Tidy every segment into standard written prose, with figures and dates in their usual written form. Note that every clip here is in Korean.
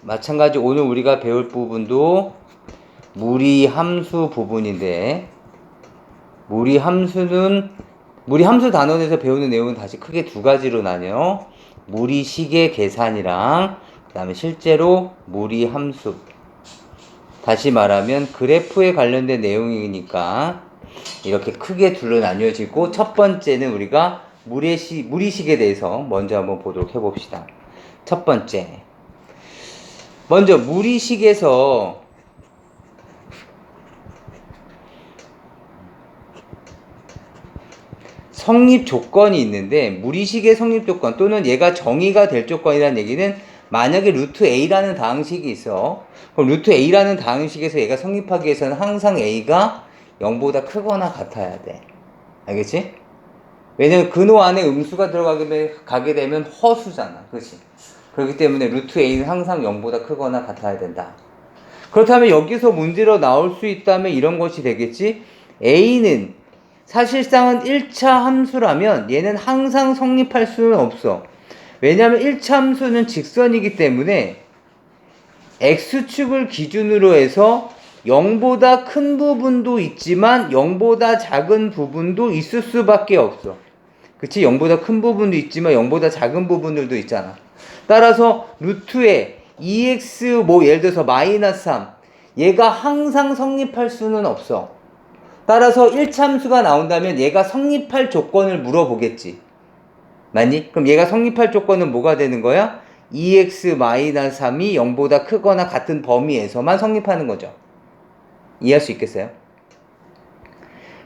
마찬가지 오늘 우리가 배울 부분도 무리함수 부분인데, 무리함수 단원에서 배우는 내용은 다시 크게 두 가지로 나뉘어 무리시계 계산이랑 그 다음에 실제로 무리함수, 다시 말하면 그래프에 관련된 내용이니까 이렇게 크게 둘로 나뉘어지고, 첫 번째는 우리가 무리식에 대해서 먼저 한번 보도록 해봅시다. 첫 번째, 먼저 무리식에서 성립 조건이 있는데, 무리식의 성립 조건 또는 얘가 정의가 될 조건이라는 얘기는, 만약에 루트 A라는 다항식이 있어. 그럼 루트 A라는 다항식에서 얘가 성립하기 위해서는 항상 A가 0보다 크거나 같아야 돼. 알겠지? 왜냐면 근호 안에 음수가 들어가게 되면 허수잖아. 그렇지? 그렇기 때문에 루트 A는 항상 0보다 크거나 같아야 된다. 그렇다면 여기서 문제로 나올 수 있다면 이런 것이 되겠지? A는 사실상은 1차 함수라면 얘는 항상 성립할 수는 없어. 왜냐하면 1차 함수는 직선이기 때문에 x축을 기준으로 해서 0보다 큰 부분도 있지만 0보다 작은 부분도 있을 수밖에 없어. 그치? 0보다 큰 부분도 있지만 0보다 작은 부분들도 있잖아. 따라서 루트에 2x 예를 들어서 마이너스 3, 얘가 항상 성립할 수는 없어. 따라서 1차 함수가 나온다면 얘가 성립할 조건을 물어보겠지. 맞니? 그럼 얘가 성립할 조건은 뭐가 되는 거야? 2x-3이 0보다 크거나 같은 범위에서만 성립하는 거죠. 이해할 수 있겠어요?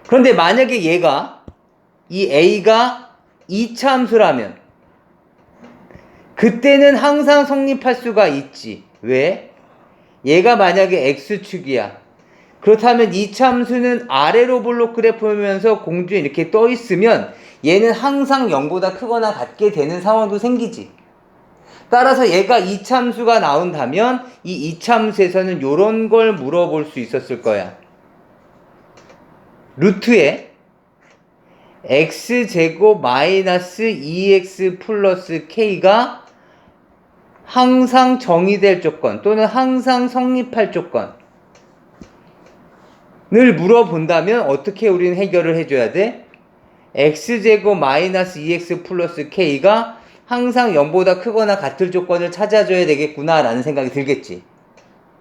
그런데 만약에 이 a가 2차 함수라면 그때는 항상 성립할 수가 있지. 왜? 얘가 만약에 x축이야. 그렇다면 2차 함수는 아래로 볼록 그래프면서 공중에 이렇게 떠 있으면 얘는 항상 0보다 크거나 같게 되는 상황도 생기지. 따라서 얘가 2차 함수가 나온다면 이 2차 함수에서는 이런 걸 물어볼 수 있었을 거야. 루트에 x제곱 마이너스 2x 플러스 k가 항상 정의될 조건 또는 항상 성립할 조건을 물어본다면 어떻게 우리는 해결을 해줘야 돼? x제곱 마이너스 2x 플러스 k가 항상 0보다 크거나 같을 조건을 찾아줘야 되겠구나 라는 생각이 들겠지.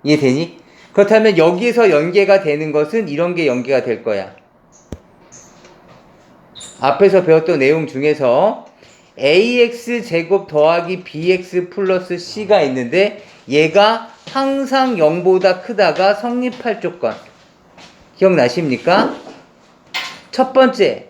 이해되니? 그렇다면 여기에서 연계가 되는 것은 이런 게 연계가 될 거야. 앞에서 배웠던 내용 중에서 ax제곱 더하기 bx 플러스 c가 있는데 얘가 항상 0보다 크다가 성립할 조건 기억나십니까? 첫 번째,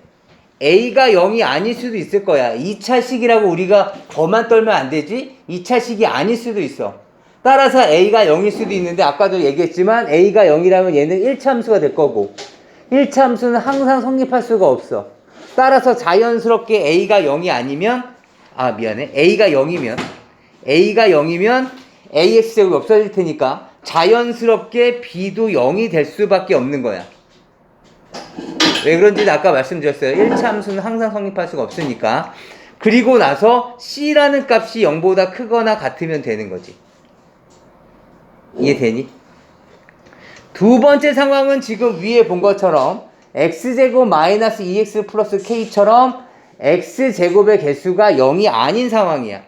A가 0이 아닐 수도 있을 거야. 2차식이라고 우리가 거만 떨면 안 되지? 2차식이 아닐 수도 있어. 따라서 A가 0일 수도 있는데, 아까도 얘기했지만 A가 0이라면 얘는 1차 함수가 될 거고 1차 함수는 항상 성립할 수가 없어. 따라서 자연스럽게 A가 0이 아니면 A가 0이면 AX제곱이 없어질 테니까 자연스럽게 B도 0이 될 수밖에 없는 거야. 왜 그런지는 아까 말씀드렸어요. 1차 함수는 항상 성립할 수가 없으니까. 그리고 나서 C라는 값이 0보다 크거나 같으면 되는 거지. 이해되니? 두 번째 상황은 지금 위에 본 것처럼 x제곱 마이너스 2x 플러스 k처럼 x제곱의 개수가 0이 아닌 상황이야.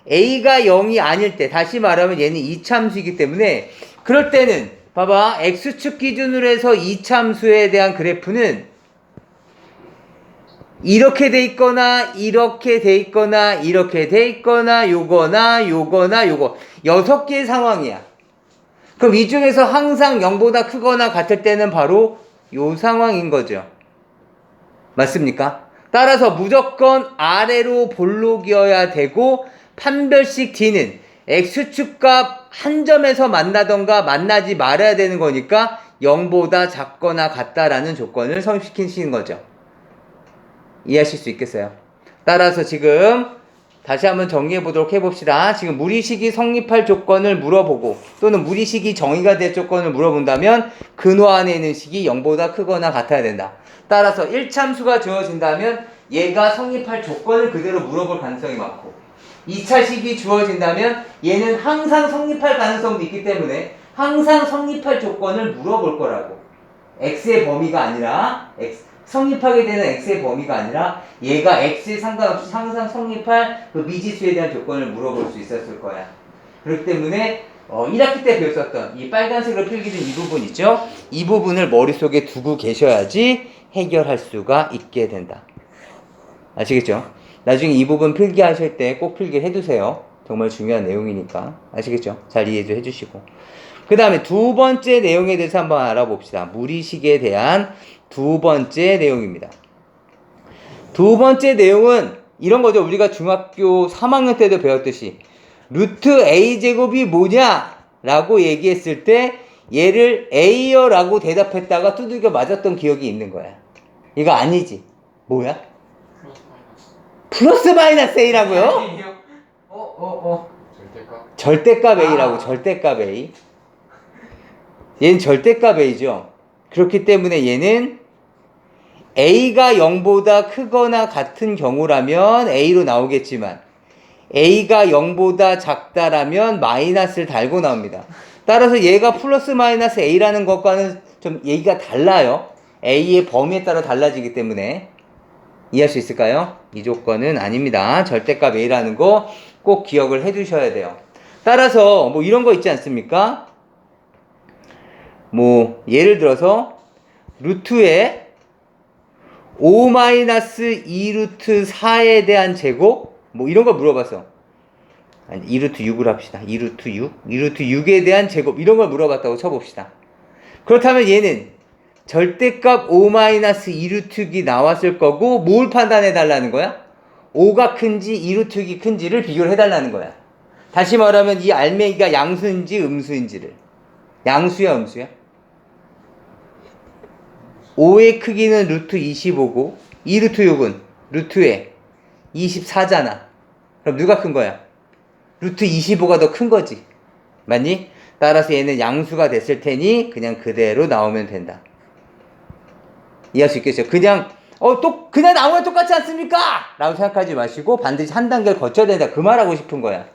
a가 0이 아닐 때, 다시 말하면 얘는 2차 함수이기 때문에 그럴 때는 봐봐, x축 기준으로 해서 2차 함수에 대한 그래프는 이렇게 돼 있거나 이렇게 돼 있거나 이렇게 돼 있거나 요거나 6개의 상황이야. 그럼 이 중에서 항상 0보다 크거나 같을 때는 바로 요 상황인 거죠. 맞습니까? 따라서 무조건 아래로 볼록이어야 되고, 판별식 D는 x축 값 한 점에서 만나던가 만나지 말아야 되는 거니까 0보다 작거나 같다라는 조건을 성립시키는 거죠. 이해하실 수 있겠어요? 따라서 지금 다시 한번 정리해 보도록 해봅시다. 지금 무리식이 성립할 조건을 물어보고 또는 무리식이 정의가 될 조건을 물어본다면 근호 안에 있는 식이 0보다 크거나 같아야 된다. 따라서 1차 함수가 주어진다면 얘가 성립할 조건을 그대로 물어볼 가능성이 많고, 2차식이 주어진다면 얘는 항상 성립할 가능성도 있기 때문에 항상 성립할 조건을 물어볼 거라고. x의 범위가 아니라 성립하게 되는 x의 범위가 아니라 얘가 x에 상관없이 항상 성립할 그 미지수에 대한 조건을 물어볼 수 있었을 거야. 그렇기 때문에 1학기 때 배웠었던 이 빨간색으로 필기된 이 부분 있죠? 이 부분을 머릿속에 두고 계셔야지 해결할 수가 있게 된다. 아시겠죠? 나중에 이 부분 필기하실 때 꼭 필기를 해두세요. 정말 중요한 내용이니까. 아시겠죠? 잘 이해 좀 해주시고. 그 다음에 두 번째 내용에 대해서 한번 알아봅시다. 무리식에 대한 두 번째 내용입니다. 두 번째 내용은 이런 거죠. 우리가 중학교 3학년 때도 배웠듯이 루트 a제곱이 뭐냐? 라고 얘기했을 때 얘를 a요 라고 대답했다가 두들겨 맞았던 기억이 있는 거야. 이거 아니지. 뭐야? 플러스 마이너스 a라고요? 절대값 a라고. 절대값 a. 얘는 절대값 a죠. 그렇기 때문에 얘는 a가 0보다 크거나 같은 경우라면 a로 나오겠지만 a가 0보다 작다라면 마이너스를 달고 나옵니다. 따라서 얘가 플러스 마이너스 a라는 것과는 좀 얘기가 달라요. a의 범위에 따라 달라지기 때문에 이해할 수 있을까요? 이 조건은 아닙니다. 절대값 a라는 거 꼭 기억을 해 두셔야 돼요. 따라서 뭐 이런 거 있지 않습니까? 뭐 예를 들어서 루트에 5-2 루트 4에 대한 제곱 뭐 이런 거 물어봤어. 아니 2루트 6을 합시다. 2루트 6? 2루트 6에 대한 제곱 이런 걸 물어봤다고 쳐봅시다. 그렇다면 얘는 절대값 5-2 루트 6이 나왔을 거고 뭘 판단해 달라는 거야? 5가 큰지 2루트 6이 큰지를 비교를 해달라는 거야. 다시 말하면 이 알맹이가 양수인지 음수인지를. 양수야 음수야? 5의 크기는 루트 25고 2루트 6은 루트에 24잖아. 그럼 누가 큰 거야? 루트 25가 더 큰 거지. 맞니? 따라서 얘는 양수가 됐을 테니 그냥 그대로 나오면 된다. 이해할 수 있겠죠? 그냥 그냥 나오면 똑같지 않습니까? 라고 생각하지 마시고 반드시 한 단계를 거쳐야 된다. 그 말하고 싶은 거야.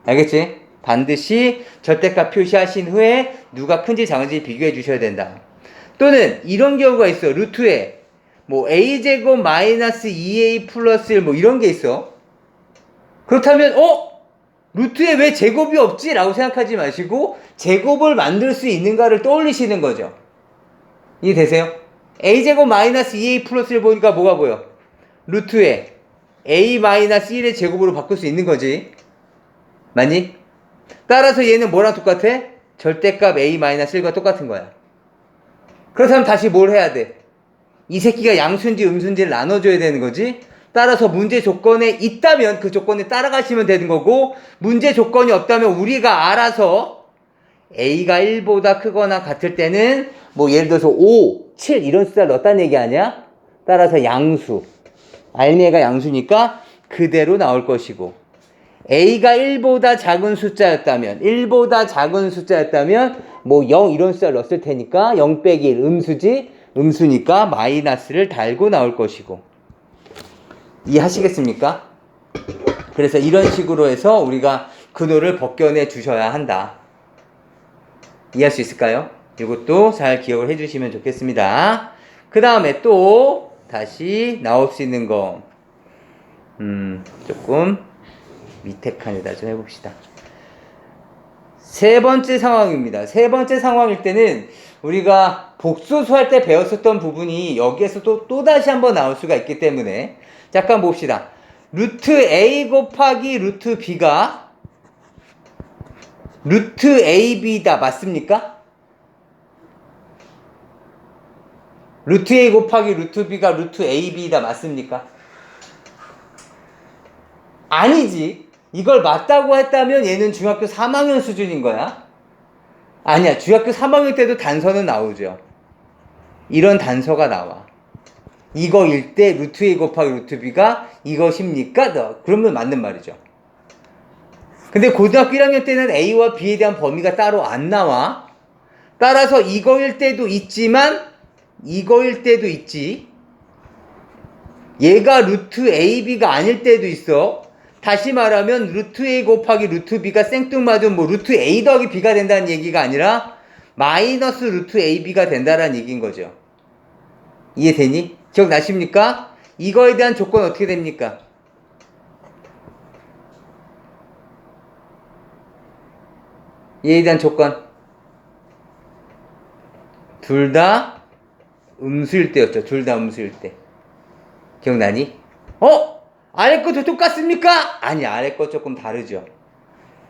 알겠지? 반드시 절대값 표시하신 후에 누가 큰지 작은지 비교해 주셔야 된다. 또는 이런 경우가 있어. 루트에 뭐 a제곱 마이너스 2a 플러스 1 뭐 이런 게 있어. 그렇다면 루트에 왜 제곱이 없지? 라고 생각하지 마시고 제곱을 만들 수 있는가를 떠올리시는 거죠. 이해되세요? a제곱 마이너스 2a 플러스 1 보니까 뭐가 보여? 루트에 a 마이너스 1의 제곱으로 바꿀 수 있는 거지. 맞니? 따라서 얘는 뭐랑 똑같아? 절대값 a 마이너스 1과 똑같은 거야. 그렇다면 다시 뭘 해야 돼? 이 새끼가 양수인지 음수인지를 나눠줘야 되는 거지. 따라서 문제 조건에 있다면 그 조건에 따라가시면 되는 거고 문제 조건이 없다면 우리가 알아서 a가 1보다 크거나 같을 때는 뭐 예를 들어서 5, 7 이런 숫자를 넣었다는 얘기 아니야? 따라서 양수. 알맹이가 양수니까 그대로 나올 것이고 a가 1보다 작은 숫자였다면 뭐 0 이런 숫자를 넣었을 테니까 0 빼기 1 음수지. 음수니까 마이너스를 달고 나올 것이고. 이해하시겠습니까? 그래서 이런 식으로 해서 우리가 근호를 벗겨내 주셔야 한다. 이해할 수 있을까요? 이것도 잘 기억을 해주시면 좋겠습니다. 그 다음에 또 다시 나올 수 있는 거 조금 밑에 칸에다 좀 해봅시다. 세 번째 상황입니다. 세 번째 상황일 때는 우리가 복소수 할 때 배웠었던 부분이 여기에서 또 다시 한번 나올 수가 있기 때문에 잠깐 봅시다. 루트 a 곱하기 루트 b가 루트 ab다. 맞습니까? 루트 a 곱하기 루트 b가 루트 ab다. 맞습니까? 아니지. 이걸 맞다고 했다면 얘는 중학교 3학년 수준인 거야. 아니야. 중학교 3학년 때도 단서는 나오죠. 이런 단서가 나와. 이거일 때 루트 a 곱하기 루트 b가 이것입니까? 그러면 맞는 말이죠. 근데 고등학교 1학년 때는 a와 b에 대한 범위가 따로 안 나와. 따라서 이거일 때도 있지만 이거일 때도 있지. 얘가 루트 ab가 아닐 때도 있어. 다시 말하면 루트 A 곱하기 루트 B가 생뚱맞은 뭐 루트 A 더하기 B가 된다는 얘기가 아니라 마이너스 루트 AB가 된다는 얘기인 거죠. 이해되니? 기억나십니까? 이거에 대한 조건 어떻게 됩니까? 얘에 대한 조건 둘 다 음수일 때였죠. 둘 다 음수일 때. 기억나니? 아래 것도 똑같습니까? 아니, 아래 것 조금 다르죠.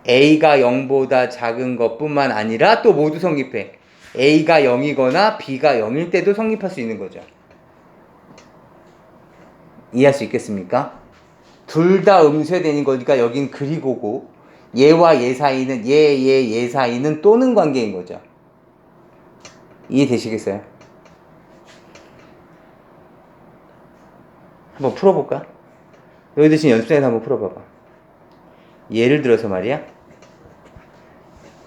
A가 0보다 작은 것뿐만 아니라 또 모두 성립해. A가 0이거나 B가 0일 때도 성립할 수 있는 거죠. 이해할 수 있겠습니까? 둘 다 음수해야 되는 거니까 여긴 그리고고 얘와 얘 사이는 얘 사이는 또는 관계인 거죠. 이해되시겠어요? 한번 풀어볼까? 여기 대신 연습장에서 한번 풀어봐봐. 예를 들어서 말이야.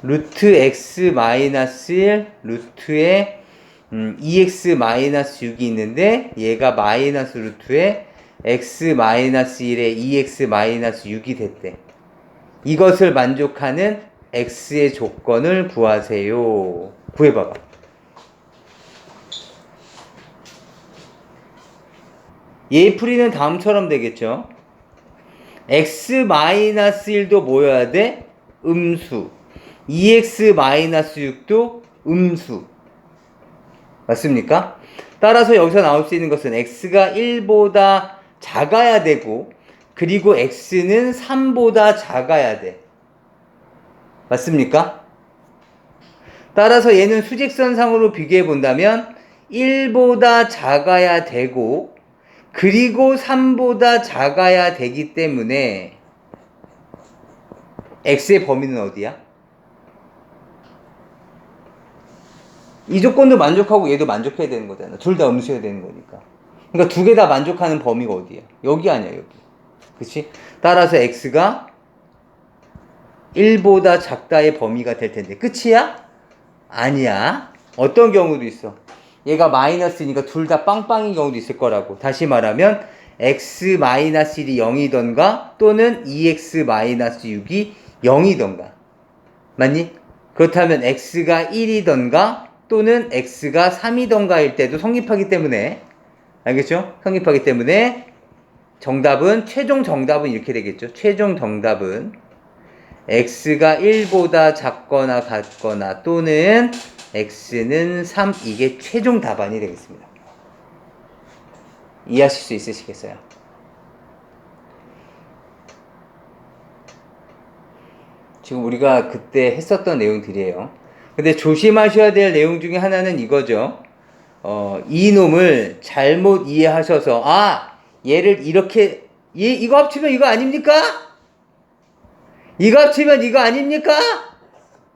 루트 x 마이너스 1 루트에 2x 마이너스 6이 있는데 얘가 마이너스 루트에 x 마이너스 1에 2x 마이너스 6이 됐대. 이것을 만족하는 x의 조건을 구하세요. 구해봐봐. 얘 풀이는 다음처럼 되겠죠. x-1도 뭐여야 돼? 음수. 2x-6도 음수. 맞습니까? 따라서 여기서 나올 수 있는 것은 x가 1보다 작아야 되고 그리고 x는 3보다 작아야 돼. 맞습니까? 따라서 얘는 수직선상으로 비교해 본다면 1보다 작아야 되고 그리고 3보다 작아야 되기 때문에 x의 범위는 어디야? 이 조건도 만족하고 얘도 만족해야 되는 거잖아. 둘 다 음수해야 되는 거니까. 그러니까 두 개 다 만족하는 범위가 어디야? 여기 아니야, 여기. 그치? 따라서 x가 1보다 작다의 범위가 될 텐데. 끝이야? 아니야. 어떤 경우도 있어. 얘가 마이너스니까 둘 다 빵빵인 경우도 있을 거라고. 다시 말하면 x-1이 0이던가 또는 2x-6이 0이던가. 맞니? 그렇다면 x가 1이던가 또는 x가 3이던가일 때도 성립하기 때문에 알겠죠? 성립하기 때문에 최종 정답은 이렇게 되겠죠. 최종 정답은 x가 1보다 작거나 같거나 또는 x는 3 이게 최종 답안이 되겠습니다. 이해하실 수 있으시겠어요? 지금 우리가 그때 했었던 내용들이에요. 근데 조심하셔야 될 내용 중에 하나는 이거죠. 이놈을 잘못 이해하셔서 얘를 이렇게 이거 합치면 이거 아닙니까? 이거 합치면 이거 아닙니까?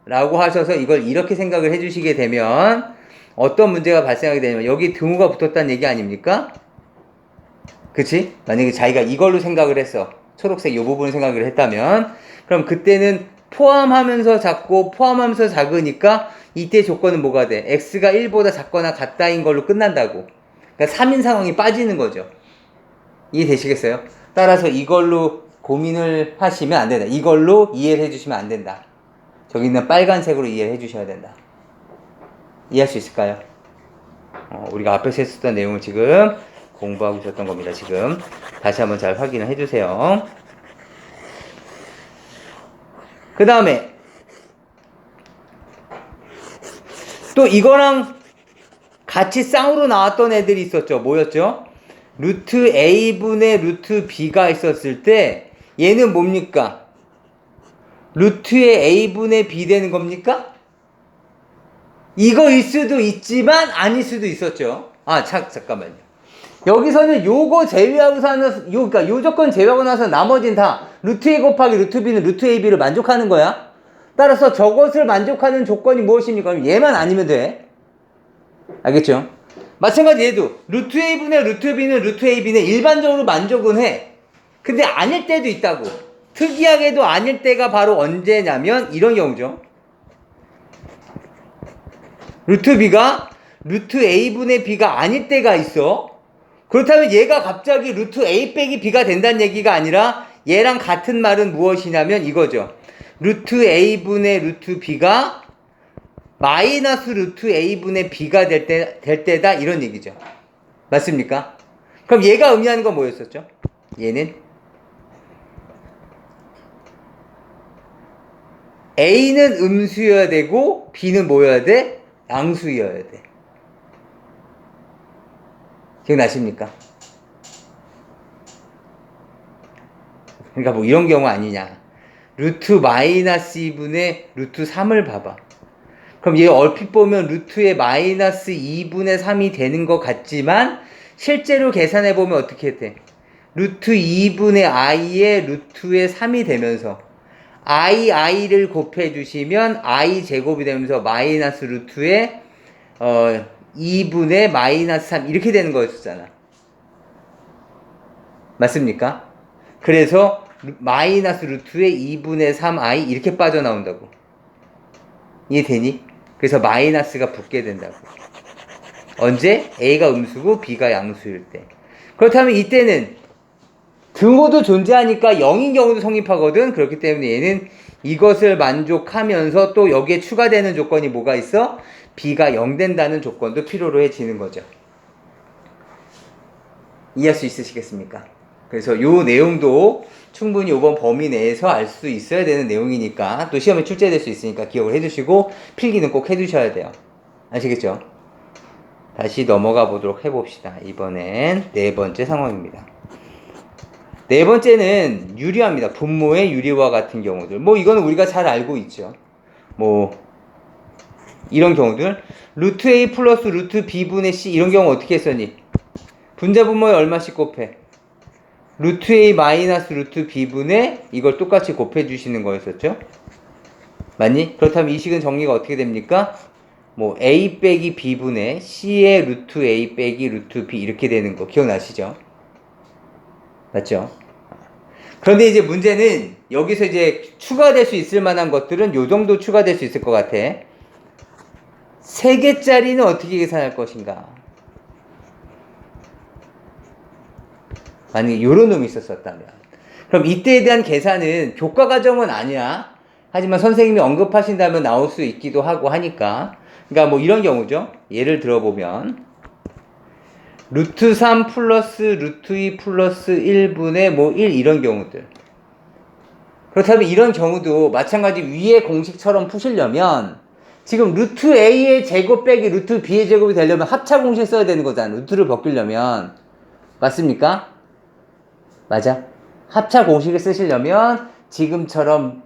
라고 하셔서 이걸 이렇게 생각을 해주시게 되면 어떤 문제가 발생하게 되냐면 여기 등호가 붙었다는 얘기 아닙니까? 그치? 만약에 자기가 이걸로 생각을 했어. 초록색 이 부분을 생각을 했다면 그럼 그때는 포함하면서 작고 포함하면서 작으니까 이때 조건은 뭐가 돼? x가 1보다 작거나 같다인 걸로 끝난다고. 그러니까 3인 상황이 빠지는 거죠. 이해되시겠어요? 따라서 이걸로 고민을 하시면 안 된다. 이걸로 이해를 해주시면 안 된다. 저기 있는 빨간색으로 이해를 해주셔야 된다. 이해할 수 있을까요? 우리가 앞에서 했었던 내용을 지금 공부하고 있었던 겁니다. 지금 다시 한번 잘 확인을 해주세요. 그 다음에 또 이거랑 같이 쌍으로 나왔던 애들이 있었죠. 뭐였죠? 루트 A분의 루트 B가 있었을 때 얘는 뭡니까? 루트의 A분의 B 되는 겁니까? 이거일 수도 있지만 아닐 수도 있었죠. 잠깐만요. 여기서는 요거 제외하고 그러니까 요 조건 제외하고 나서 나머지는 다 루트 A 곱하기 루트 B는 루트 AB를 만족하는 거야. 따라서 저것을 만족하는 조건이 무엇입니까? 그럼 얘만 아니면 돼. 알겠죠? 마찬가지 얘도 루트 A분의 루트 B는 루트 AB는 일반적으로 만족은 해. 근데 아닐 때도 있다고. 특이하게도 아닐 때가 바로 언제냐면 이런 경우죠. 루트 B가 루트 A분의 B가 아닐 때가 있어. 그렇다면 얘가 갑자기 루트 A 빼기 B가 된다는 얘기가 아니라 얘랑 같은 말은 무엇이냐면 이거죠. 루트 a분의 루트 b가 마이너스 루트 a분의 b가 될 때다 이런 얘기죠. 맞습니까? 그럼 얘가 의미하는 건 뭐였었죠? 얘는 a는 음수여야 되고 b는 뭐여야 돼? 양수여야 돼. 기억나십니까? 그러니까 뭐 이런 경우 아니냐. 루트 마이너스 2분의 루트 3을 봐봐. 그럼 얘 얼핏 보면 루트의 마이너스 2분의 3이 되는 것 같지만 실제로 계산해보면 어떻게 돼? 루트 2분의 i의 루트의 3이 되면서 i를 곱해주시면 i 제곱이 되면서 마이너스 루트의 2분의 마이너스 3 이렇게 되는 거였잖아. 맞습니까? 그래서 마이너스 루트의 2분의 3i 이렇게 빠져나온다고. 이해되니? 그래서 마이너스가 붙게 된다고. 언제? a가 음수고 b가 양수일 때. 그렇다면 이때는 등호도 존재하니까 0인 경우도 성립하거든. 그렇기 때문에 얘는 이것을 만족하면서 또 여기에 추가되는 조건이 뭐가 있어? b가 0 된다는 조건도 필요로 해지는 거죠. 이해할 수 있으시겠습니까? 그래서 요 내용도 충분히 이번 범위 내에서 알 수 있어야 되는 내용이니까 또 시험에 출제될 수 있으니까 기억을 해두시고 필기는 꼭 해두셔야 돼요. 아시겠죠? 다시 넘어가 보도록 해봅시다. 이번엔 네 번째 상황입니다. 네 번째는 유리화입니다. 분모의 유리화 같은 경우들. 뭐 이거는 우리가 잘 알고 있죠. 뭐 이런 경우들 루트 a 플러스 루트 b분의 c 이런 경우 어떻게 했었니? 분자 분모에 얼마씩 곱해? 루트 a 마이너스 루트 b분의 이걸 똑같이 곱해 주시는 거였었죠? 맞니? 그렇다면 이 식은 정리가 어떻게 됩니까? 뭐 a 빼기 b분의 c의 루트 a 빼기 루트 b 이렇게 되는 거 기억나시죠? 맞죠? 그런데 이제 문제는 여기서 이제 추가될 수 있을 만한 것들은 요 정도 추가될 수 있을 것 같아. 3개짜리는 어떻게 계산할 것인가? 만약에 요런 놈이 있었다면 그럼 이때에 대한 계산은 교과 과정은 아니야. 하지만 선생님이 언급하신다면 나올 수 있기도 하고 하니까 그러니까 뭐 이런 경우죠. 예를 들어보면 루트 3 플러스 루트 2 플러스 1분의 뭐 1 이런 경우들. 그렇다면 이런 경우도 마찬가지 위의 공식처럼 푸시려면 지금 루트 a의 제곱 빼기 루트 b의 제곱이 되려면 합차 공식 써야 되는 거잖아. 루트를 벗기려면. 맞습니까? 맞아. 합차 공식을 쓰시려면 지금처럼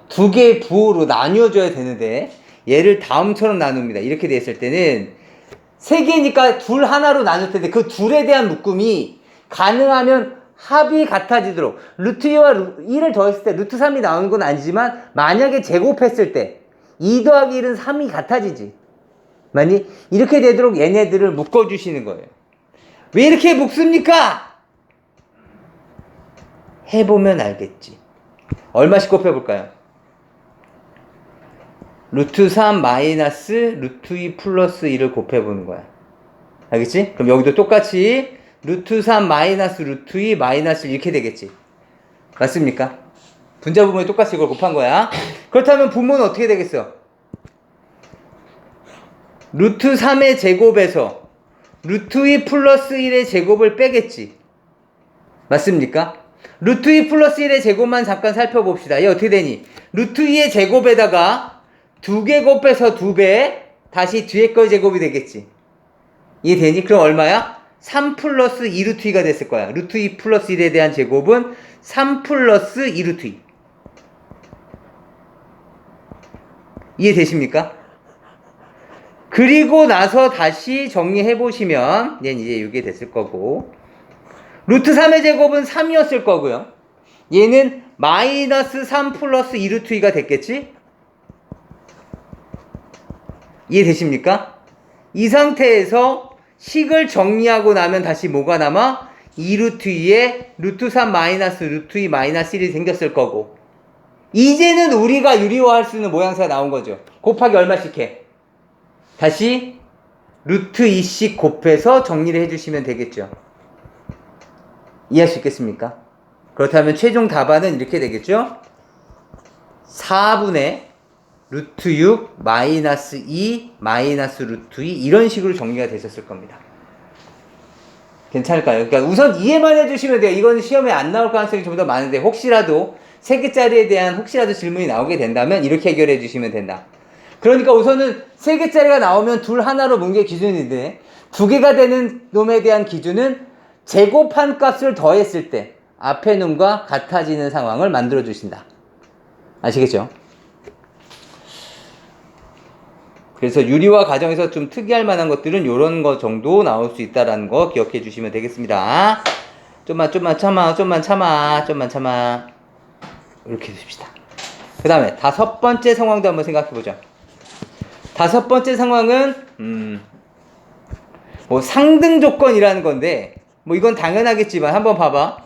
두 개의 부호로 나뉘어줘야 되는데 얘를 다음처럼 나눕니다. 이렇게 됐을 때는 3개니까 둘 하나로 나눌 텐데 그 둘에 대한 묶음이 가능하면 합이 같아지도록 루트 2와 1을 더했을 때 루트 3이 나오는 건 아니지만 만약에 제곱했을 때 2 더하기 1은 3이 같아지지. 맞니? 이렇게 되도록 얘네들을 묶어주시는 거예요. 왜 이렇게 묶습니까? 해보면 알겠지. 얼마씩 곱해볼까요? 루트 3 마이너스 루트 2 플러스 1을 곱해보는 거야. 알겠지? 그럼 여기도 똑같이 루트 3 마이너스 루트 2 마이너스 1 이렇게 되겠지. 맞습니까? 분자 부분에 똑같이 이걸 곱한 거야. 그렇다면 분모는 어떻게 되겠어? 루트 3의 제곱에서 루트 2 플러스 1의 제곱을 빼겠지. 맞습니까? 루트 2 플러스 1의 제곱만 잠깐 살펴봅시다. 얘 어떻게 되니? 루트 2의 제곱에다가 2개 곱해서 2배 다시 뒤에 거 제곱이 되겠지. 이해되니? 그럼 얼마야? 3 플러스 2 루트 2가 됐을 거야. 루트 2 플러스 1에 대한 제곱은 3 플러스 2 루트 2. 이해되십니까? 그리고 나서 다시 정리해보시면 얘는 이제 이게 됐을 거고 루트 3의 제곱은 3이었을 거고요. 얘는 마이너스 3 플러스 2 루트 2가 됐겠지? 이해되십니까? 이 상태에서 식을 정리하고 나면 다시 뭐가 남아? 2 루트 2에 루트 3 마이너스 루트 2 마이너스 1이 생겼을 거고 이제는 우리가 유리화할 수 있는 모양새가 나온 거죠. 곱하기 얼마씩 해? 다시 루트 2씩 곱해서 정리를 해주시면 되겠죠. 이해할 수 있겠습니까? 그렇다면 최종 답안은 이렇게 되겠죠? 4분의 루트 6 마이너스 2 마이너스 루트 2 이런 식으로 정리가 되셨을 겁니다. 괜찮을까요? 그러니까 우선 이해만 해주시면 돼요. 이건 시험에 안 나올 가능성이 좀 더 많은데 혹시라도 3개짜리에 대한 혹시라도 질문이 나오게 된다면 이렇게 해결해 주시면 된다. 그러니까 우선은 3개짜리가 나오면 둘 하나로 문제 기준인데 2개가 되는 놈에 대한 기준은 제곱한 값을 더했을 때 앞에 놈과 같아지는 상황을 만들어 주신다. 아시겠죠? 그래서 유리화 과정에서 좀 특이할 만한 것들은 이런 거 정도 나올 수 있다라는 거 기억해 주시면 되겠습니다. 좀만 참아. 이렇게 해줍시다. 그 다음에 5번째 상황도 한번 생각해 보죠. 5번째 상황은 뭐 상등 조건이라는 건데 뭐 이건 당연하겠지만 한번 봐봐.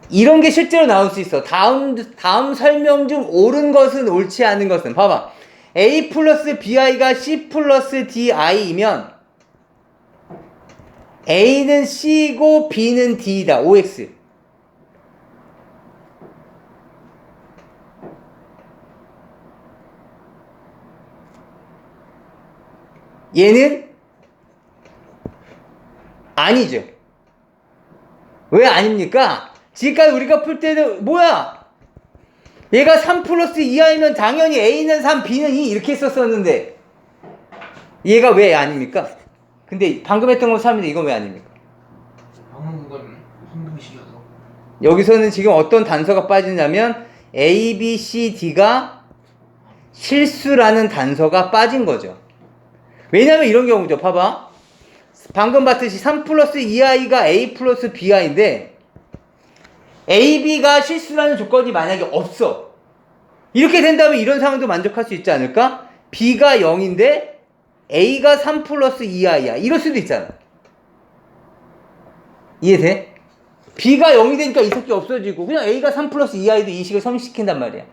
이런 게 실제로 나올 수 있어. 다음 설명 중 옳은 것은 옳지 않은 것은 봐봐. A 플러스 BI가 C 플러스 DI이면 A는 C고 B는 D이다. OX. 얘는 아니죠. 왜 아닙니까? 지금까지 우리가 풀 때는 뭐야? 얘가 3 플러스 2i면 당연히 A는 3, B는 2 이렇게 썼었는데 얘가 왜 아닙니까? 근데 방금 했던 건 3인데 이건 왜 아닙니까? 방금 건 상등식이어서 여기서는 지금 어떤 단서가 빠지냐면 A, B, C, D가 실수라는 단서가 빠진 거죠. 왜냐면 이런 경우죠. 봐봐. 방금 봤듯이 3 플러스 2i가 A 플러스 BI인데 A, B가 실수라는 조건이 만약에 없어. 이렇게 된다면 이런 상황도 만족할 수 있지 않을까? B가 0인데 A가 3 플러스 2i야. 이럴 수도 있잖아. 이해돼? B가 0이 되니까 이 새끼 없어지고 그냥 A가 3 플러스 2i도 이 식을 성립시킨단 말이야.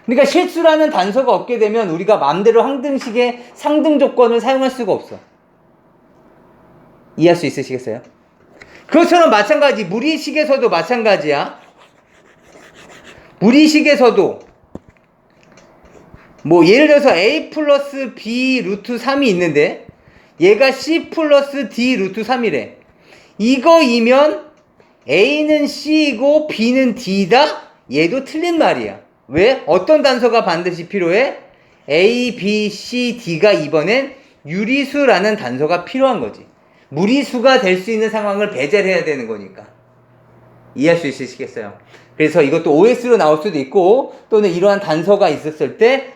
그러니까 실수라는 단서가 없게 되면 우리가 마음대로 항등식의 상등 조건을 사용할 수가 없어. 이해할 수 있으시겠어요? 그것처럼 마찬가지 무리식에서도 마찬가지야. 무리식에서도 뭐 예를 들어서 A 플러스 B 루트 3이 있는데 얘가 C 플러스 D 루트 3이래. 이거이면 A는 C이고 B는 D다? 얘도 틀린 말이야. 왜? 어떤 단서가 반드시 필요해? A, B, C, D가 이번엔 유리수라는 단서가 필요한 거지. 무리수가 될 수 있는 상황을 배제를 해야 되는 거니까. 이해할 수 있으시겠어요? 그래서 이것도 OS로 나올 수도 있고 또는 이러한 단서가 있었을 때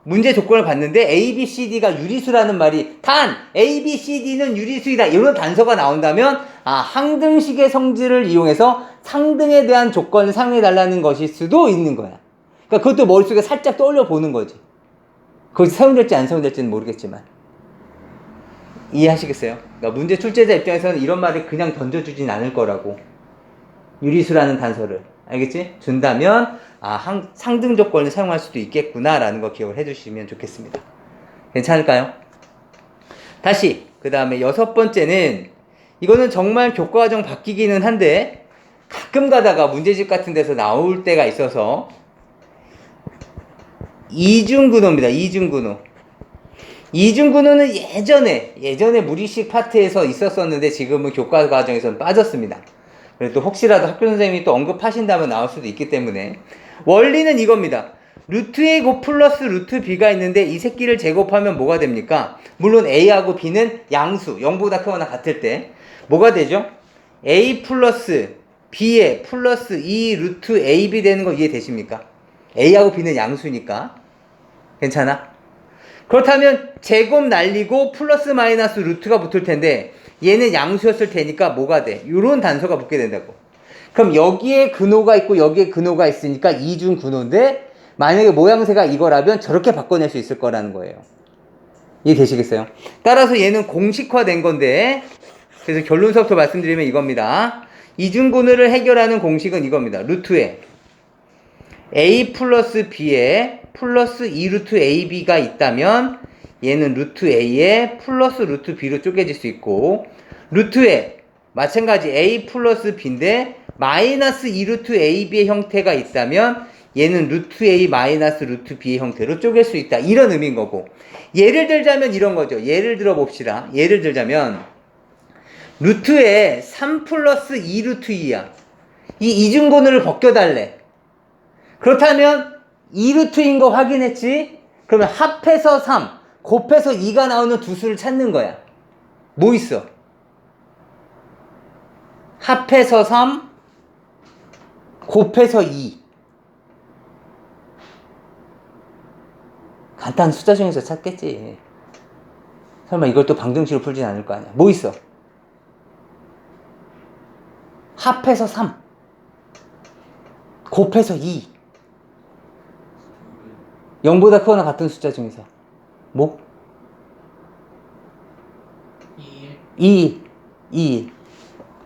문제 조건을 봤는데 A, B, C, D가 유리수라는 말이 단 A, B, C, D는 유리수이다 이런 단서가 나온다면 항등식의 성질을 이용해서 상등에 대한 조건을 사용해달라는 것일 수도 있는 거야. 그러니까 그것도 머릿속에 살짝 떠올려 보는 거지. 거기서 사용될지 안 사용될지는 모르겠지만 이해하시겠어요? 그러니까 문제 출제자 입장에서는 이런 말을 그냥 던져주진 않을 거라고. 유리수라는 단서를 알겠지? 준다면 상등 조건을 사용할 수도 있겠구나라는 거 기억을 해주시면 좋겠습니다. 괜찮을까요? 다시 그 다음에 6번째는 이거는 정말 교과과정 바뀌기는 한데 가끔 가다가 문제집 같은 데서 나올 때가 있어서 이중근호입니다. 이중근호는 예전에 무리식 파트에서 있었었는데 지금은 교과과정에서는 빠졌습니다. 그래도 혹시라도 학교 선생님이 또 언급하신다면 나올 수도 있기 때문에 원리는 이겁니다. 루트 A 곱 플러스 루트 B가 있는데 이 새끼를 제곱하면 뭐가 됩니까? 물론 A하고 B는 양수 0보다 크거나 같을 때 뭐가 되죠? A 플러스 B에 플러스 2 루트 AB 되는 거 이해되십니까? A하고 B는 양수니까 괜찮아? 그렇다면 제곱 날리고 플러스 마이너스 루트가 붙을 텐데 얘는 양수였을 테니까 뭐가 돼? 요런 단서가 붙게 된다고. 그럼 여기에 근호가 있고 여기에 근호가 있으니까 이중 근호인데 만약에 모양새가 이거라면 저렇게 바꿔낼 수 있을 거라는 거예요. 이해되시겠어요? 따라서 얘는 공식화된 건데 그래서 결론서부터 말씀드리면 이겁니다. 이중근호를 해결하는 공식은 이겁니다. 루트에 A 플러스 B에 플러스 2 루트 AB가 있다면 얘는 루트 A에 플러스 루트 B로 쪼개질 수 있고 루트에 마찬가지 a 플러스 b인데 마이너스 2 루트 ab의 형태가 있다면 얘는 루트 a 마이너스 루트 b의 형태로 쪼갤 수 있다. 이런 의미인 거고. 예를 들자면 이런 거죠. 예를 들어 봅시다. 예를 들자면 루트에 3 플러스 2 루트 2야. 이 이중근을 벗겨달래. 그렇다면 2 루트인 거 확인했지? 그러면 합해서 3, 곱해서 2가 나오는 두 수를 찾는 거야. 뭐 있어? 합해서 3, 곱해서 2. 간단한 숫자 중에서 찾겠지. 설마 이걸 또 방정식으로 풀진 않을 거 아니야. 뭐 있어? 합해서 3, 곱해서 2. 0보다 크거나 같은 숫자 중에서 뭐? 2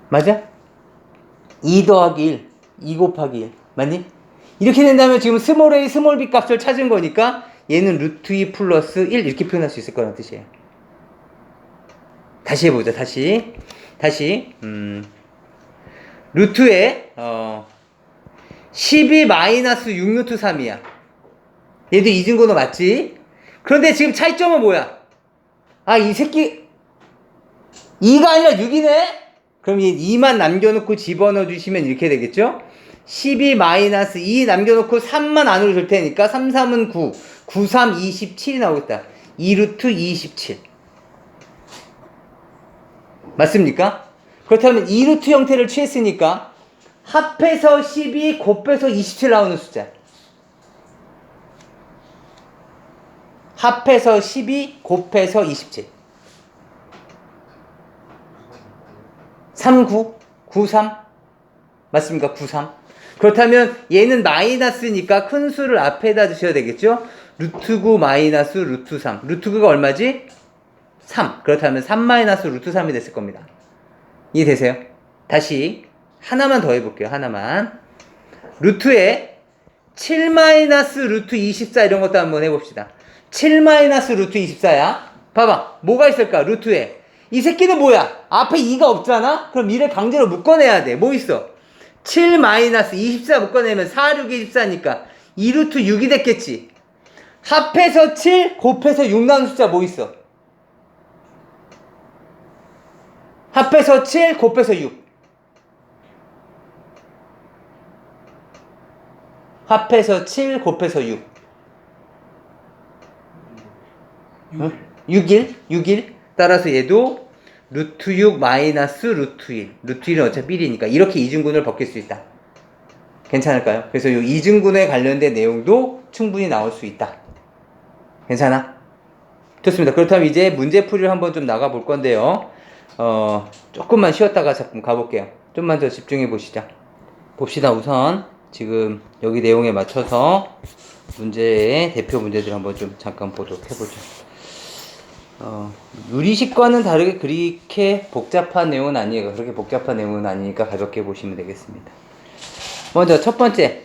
맞아? 2 더하기 1, 2 곱하기 1 맞니? 이렇게 된다면 지금 스몰 a, 스몰 b 값을 찾은 거니까 얘는 루트 2 플러스 1 이렇게 표현할 수 있을 거라는 뜻이에요. 다시 해보자. 다시 루트에 12 마이너스 6 루트 3이야. 얘도 이중근호 맞지? 그런데 지금 차이점은 뭐야? 아, 이 새끼 2가 아니라 6이네? 그럼 얘 2만 남겨놓고 집어넣어 주시면 이렇게 되겠죠? 12 마이너스 2 남겨놓고 3만 안으로 줄 테니까 3, 3은 9, 9, 3, 27이 나오겠다. 2 루트 27 맞습니까? 그렇다면 2 루트 형태를 취했으니까 합해서 12, 곱해서 27 나오는 숫자. 합해서 12, 곱해서 27. 39, 93. 맞습니까? 93. 그렇다면 얘는 마이너스니까 큰 수를 앞에다 두셔야 되겠죠? 루트 9 마이너스 루트 3. 루트 9가 얼마지? 3. 그렇다면 3 마이너스 루트 3이 됐을 겁니다. 이해되세요? 다시 하나만 더 해볼게요. 하나만. 루트에 7 마이너스 루트 24 이런 것도 한번 해봅시다. 7 마이너스 루트 24야. 봐봐. 뭐가 있을까? 루트에. 이 새끼는 뭐야? 앞에 2가 없잖아? 그럼 2를 강제로 묶어내야 돼. 뭐 있어? 7 마이너스 24 묶어내면 4, 6, 24니까 2 루트 6이 됐겠지. 합해서 7, 곱해서 6 나오는 숫자 뭐 있어? 합해서 7, 곱해서 6. 합해서 7, 곱해서 6. 6일. 따라서 얘도 루트 6 마이너스 루트 1. 루트 1은 어차피 1이니까 이렇게 이중근을 벗길 수 있다. 괜찮을까요? 그래서 이 이중근에 관련된 내용도 충분히 나올 수 있다. 괜찮아? 좋습니다. 그렇다면 이제 문제풀이를 한번 좀 나가 볼 건데요. 조금만 쉬었다가 잠깐 가볼게요. 좀만 더 집중해 보시죠. 봅시다. 우선 지금 여기 내용에 맞춰서 문제의 대표 문제들 한번 좀 잠깐 보도록 해보죠. 유리식과는 다르게 그렇게 복잡한 내용은 아니에요. 그렇게 복잡한 내용은 아니니까 가볍게 보시면 되겠습니다. 먼저 첫 번째,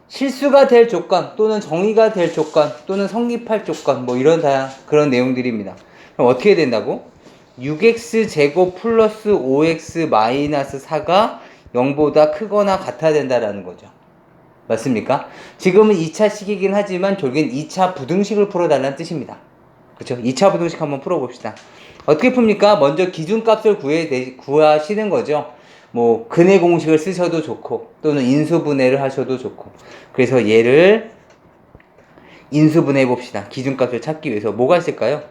실수가 될 조건 또는 정의가 될 조건 또는 성립할 조건 뭐 이런 그런 내용들입니다. 그럼 어떻게 된다고? 6x제곱 플러스 5x 마이너스 4가 0보다 크거나 같아야 된다라는 거죠. 맞습니까? 지금은 2차 식이긴 하지만 결국엔 2차 부등식을 풀어달라는 뜻입니다. 그렇죠? 2차 부등식 한번 풀어봅시다. 어떻게 풉니까? 먼저 기준값을 구하시는 거죠. 뭐 근해 공식을 쓰셔도 좋고 또는 인수분해를 하셔도 좋고. 그래서 얘를 인수분해 봅시다. 기준값을 찾기 위해서 뭐가 있을까요?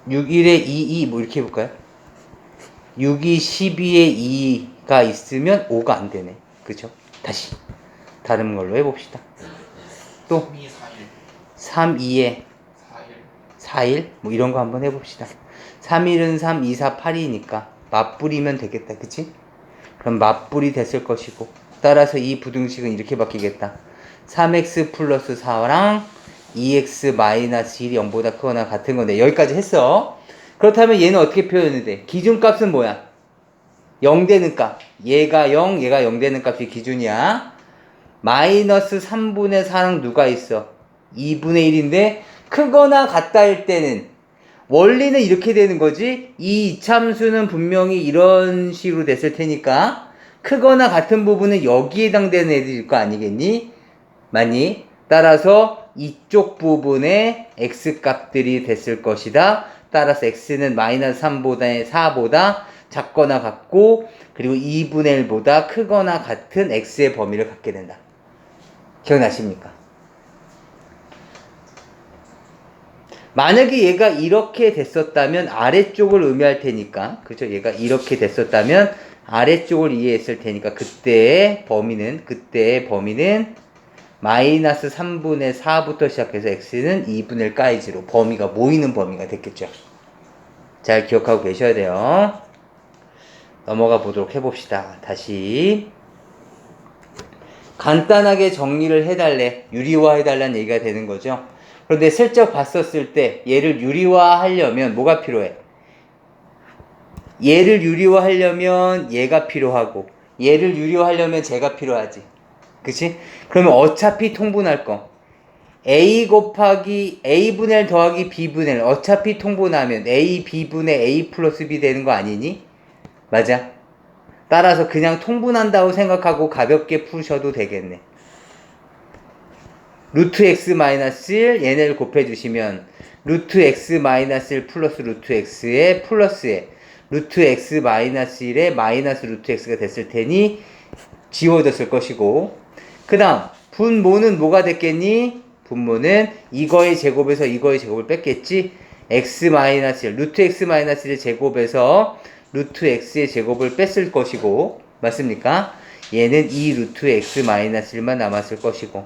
(6일에 2, 뭐 이렇게 해볼까요? 6이 12에 2가 있으면 5가 안 되네. 그죠? 다시 다른 걸로 해봅시다. 또 3, 2에 4일 뭐 이런 거 한번 해봅시다. 3일은 3, 2, 4, 8이니까 맞불이면 되겠다. 그치? 그럼 맞불이 됐을 것이고 따라서 이 부등식은 이렇게 바뀌겠다. 3x 플러스 4랑 2x 마이너스 1이 0보다 크거나 같은 건데 여기까지 했어. 그렇다면 얘는 어떻게 표현이 돼? 기준값은 뭐야? 0 되는 값. 얘가 0, 얘가 0 되는 값이 기준이야. 마이너스 3분의 4랑 누가 있어? 2분의 1인데 크거나 같다일 때는 원리는 이렇게 되는 거지. 이 이참수는 분명히 이런 식으로 됐을 테니까 크거나 같은 부분은 여기에 해당되는 애들일 거 아니겠니? 맞니? 따라서 이쪽 부분에 x값들이 됐을 것이다. 따라서 x는 마이너스 3보다 4보다 작거나 같고 그리고 2분의 1보다 크거나 같은 x의 범위를 갖게 된다. 기억나십니까? 만약에 얘가 이렇게 됐었다면 아래쪽을 의미할 테니까, 그죠? 얘가 이렇게 됐었다면 아래쪽을 이해했을 테니까 그때의 범위는 마이너스 3분의 4부터 시작해서 x는 2분의 1까지로 범위가 모이는 범위가 됐겠죠. 잘 기억하고 계셔야 돼요. 넘어가 보도록 해봅시다. 다시 간단하게 정리를 해달래, 유리화해달라는 얘기가 되는 거죠. 그런데 슬쩍 봤었을 때 얘를 유리화하려면 뭐가 필요해? 얘를 유리화하려면 얘가 필요하고 얘를 유리화하려면 쟤가 필요하지. 그치? 그러면 어차피 통분할 거 a 곱하기 a분의 1 더하기 b분의 1 어차피 통분하면 a b분의 a 플러스 b 되는 거 아니니? 맞아? 따라서 그냥 통분한다고 생각하고 가볍게 푸셔도 되겠네. 루트 x 마이너스 1 얘네를 곱해주시면 루트 x 마이너스 1 플러스 루트 x에 플러스에 루트 x 마이너스 1에 마이너스 루트 x가 됐을 테니 지워졌을 것이고 그 다음 분모는 뭐가 됐겠니? 분모는 이거의 제곱에서 이거의 제곱을 뺐겠지. x 마이너스 1 루트 x 마이너스 1의 제곱에서 루트 x의 제곱을 뺐을 것이고 맞습니까? 얘는 2 루트 x 마이너스 1만 남았을 것이고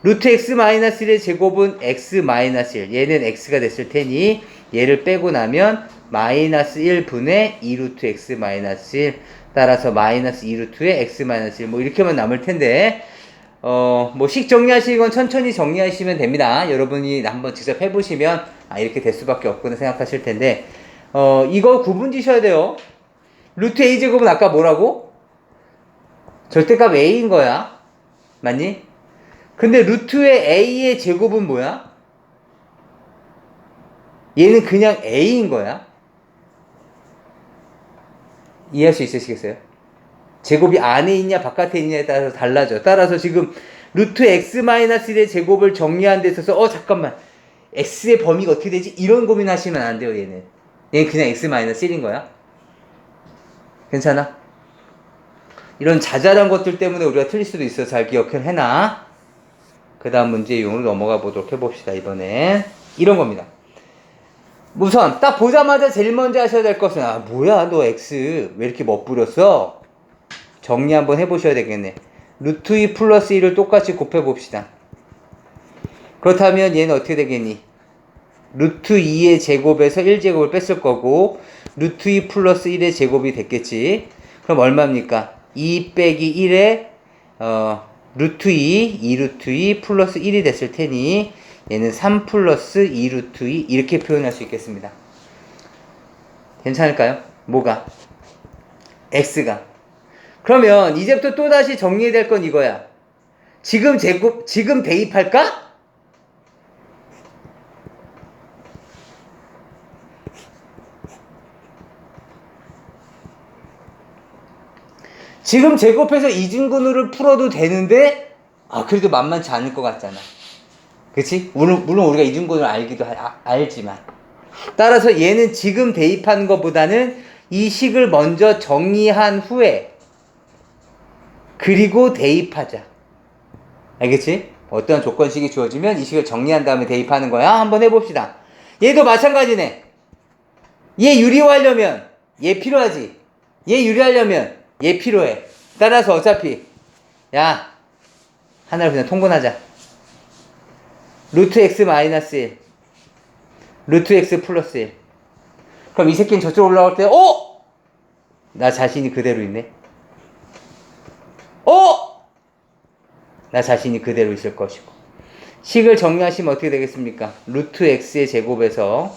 루트 x 마이너스 1의 제곱은 x 마이너스 1 얘는 x가 됐을 테니 얘를 빼고 나면 마이너스 1분의 2 루트 x 마이너스 1 따라서 마이너스 2 루트의 x 마이너스 1 뭐 이렇게만 남을 텐데 뭐 식 정리하시는 건 천천히 정리하시면 됩니다. 여러분이 한번 직접 해보시면 아 이렇게 될 수밖에 없구나 생각하실 텐데 이거 구분 지셔야 돼요. 루트 a 제곱은 아까 뭐라고? 절대값 a인 거야. 맞니? 근데 루트의 a의 제곱은 뭐야? 얘는 그냥 a인 거야. 이해할 수 있으시겠어요? 제곱이 안에 있냐 바깥에 있냐에 따라서 달라져. 따라서 지금 루트 x-1의 제곱을 정리하는 데 있어서 잠깐만 x의 범위가 어떻게 되지? 이런 고민하시면 안 돼요. 얘는 그냥 x-1인 거야. 괜찮아? 이런 자잘한 것들 때문에 우리가 틀릴 수도 있어. 잘 기억을 해놔. 그 다음 문제용으로 넘어가 보도록 해봅시다. 이번엔 이런 겁니다. 우선 딱 보자마자 제일 먼저 하셔야 될 것은 뭐야 너 x 왜 이렇게 멋부렸어? 정리 한번 해보셔야 되겠네. 루트 2 플러스 1을 똑같이 곱해봅시다. 그렇다면 얘는 어떻게 되겠니? 루트 2의 제곱에서 1제곱을 뺐을 거고 루트 2 플러스 1의 제곱이 됐겠지. 그럼 얼마입니까? 2 빼기 1에 루트 2 루트 2 플러스 1이 됐을 테니 얘는 3 플러스 2 루트 2 이렇게 표현할 수 있겠습니다. 괜찮을까요? 뭐가? x가. 그러면 이제부터 또다시 정리해야 될 건 이거야. 지금 대입할까? 지금 제곱해서 이중근호를 풀어도 되는데 그래도 만만치 않을 것 같잖아. 그치? 물론 우리가 이중근호를 알지만 따라서 얘는 지금 대입하는 것보다는 이 식을 먼저 정리한 후에 그리고 대입하자. 알겠지? 어떤 조건식이 주어지면 이 식을 정리한 다음에 대입하는 거야. 한번 해봅시다. 얘도 마찬가지네. 얘 유리화하려면 얘 필요하지. 얘 유리하려면 얘 필요해. 따라서 어차피 하나를 그냥 통분하자. 루트 x 마이너스 1 루트 x 플러스 1 그럼 이 새끼는 저쪽으로 올라갈 때 나 자신이 그대로 있네. 나 자신이 그대로 있을 것이고 식을 정리하시면 어떻게 되겠습니까? 루트 x의 제곱에서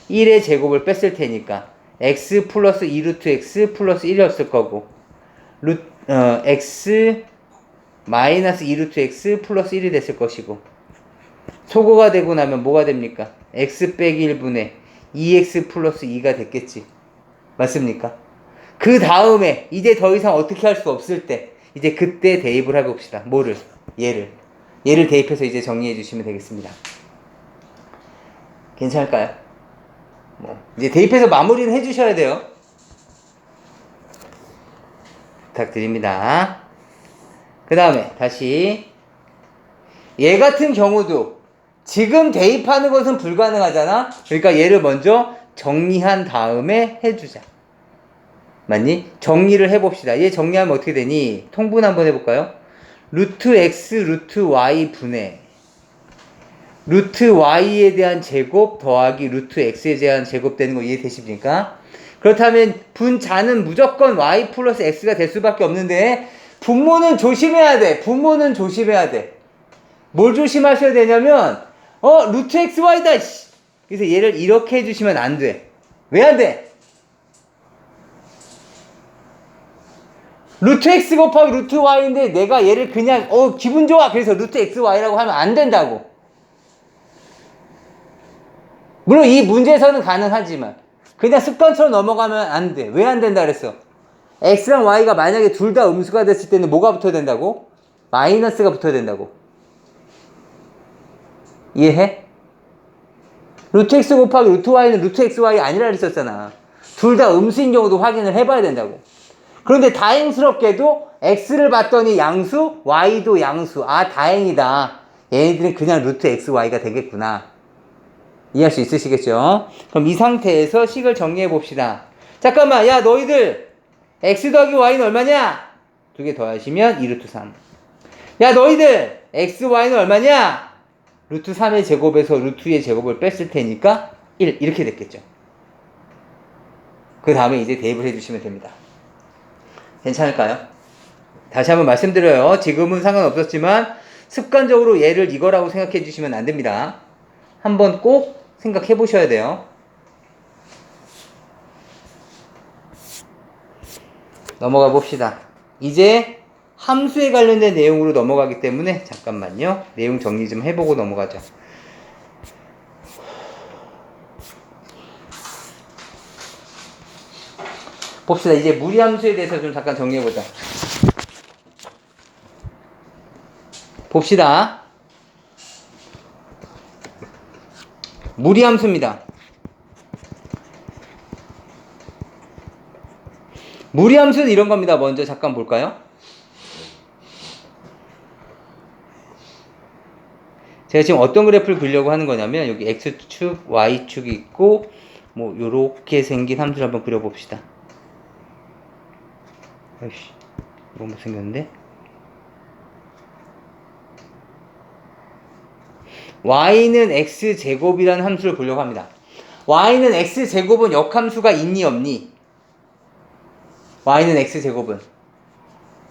1의 제곱을 뺐을 테니까 x 플러스 2 루트 x 플러스 1이었을 거고 x 마이너스 2루트 x 플러스 1이 됐을 것이고, 소거가 되고 나면 뭐가 됩니까? x 빼기 1분의 2x 플러스 2가 됐겠지. 맞습니까? 그 다음에 이제 더 이상 어떻게 할 수 없을 때 이제 그때 대입을 해봅시다. 뭐를? 얘를 대입해서 이제 정리해 주시면 되겠습니다. 괜찮을까요? 이제 대입해서 마무리는 해주셔야 돼요. 부탁드립니다. 그 다음에 다시 얘 같은 경우도 지금 대입하는 것은 불가능하잖아. 그러니까 얘를 먼저 정리한 다음에 해주자. 맞니? 정리를 해봅시다. 얘 정리하면 어떻게 되니? 통분 한번 해볼까요? 루트 x 루트 y 분의 루트 y에 대한 제곱 더하기 루트 x에 대한 제곱 되는 거 이해되십니까? 그렇다면 분자는 무조건 y 플러스 x가 될 수밖에 없는데 분모는 조심해야 돼. 분모는 조심해야 돼. 뭘 조심하셔야 되냐면 루트 xy다. 그래서 얘를 이렇게 해주시면 안 돼. 왜 안 돼? 루트 x 곱하기 루트 y인데 내가 얘를 그냥 기분 좋아 그래서 루트 xy라고 하면 안 된다고. 물론 이 문제에서는 가능하지만 그냥 습관처럼 넘어가면 안 돼. 왜 안 된다 그랬어? x랑 y가 만약에 둘 다 음수가 됐을 때는 뭐가 붙어야 된다고? 마이너스가 붙어야 된다고. 이해해? 루트 x 곱하기 루트 y는 루트 xy 아니라 그랬었잖아. 둘 다 음수인 경우도 확인을 해봐야 된다고. 그런데 다행스럽게도 x를 봤더니 양수, y도 양수. 아, 다행이다. 얘네들은 그냥 루트 xy가 되겠구나. 이해할 수 있으시겠죠? 그럼 이 상태에서 식을 정리해 봅시다. 잠깐만, 야, 너희들 x 더하기 y는 얼마냐? 두 개 더하시면 2루트 3. 야, 너희들 x, y는 얼마냐? 루트 3의 제곱에서 루트 2의 제곱을 뺐을 테니까 1. 이렇게 됐겠죠. 그 다음에 이제 대입을 해주시면 됩니다. 괜찮을까요? 다시 한번 말씀드려요. 지금은 상관없었지만 습관적으로 얘를 이거라고 생각해 주시면 안 됩니다. 한번 꼭 생각해 보셔야 돼요. 넘어가 봅시다. 이제 함수에 관련된 내용으로 넘어가기 때문에 잠깐만요. 내용 정리 좀 해보고 넘어가죠. 봅시다. 이제 무리함수에 대해서 좀 잠깐 정리해보자. 봅시다. 무리함수입니다. 무리함수는 이런 겁니다. 먼저 잠깐 볼까요? 제가 지금 어떤 그래프를 그리려고 하는 거냐면 여기 x축, y축이 있고 뭐 요렇게 생긴 함수를 한번 그려봅시다. 아이씨, 너무 못생겼는데? y는 x제곱이라는 함수를 보려고 합니다. y는 x제곱은 역함수가 있니 없니? y는 x제곱은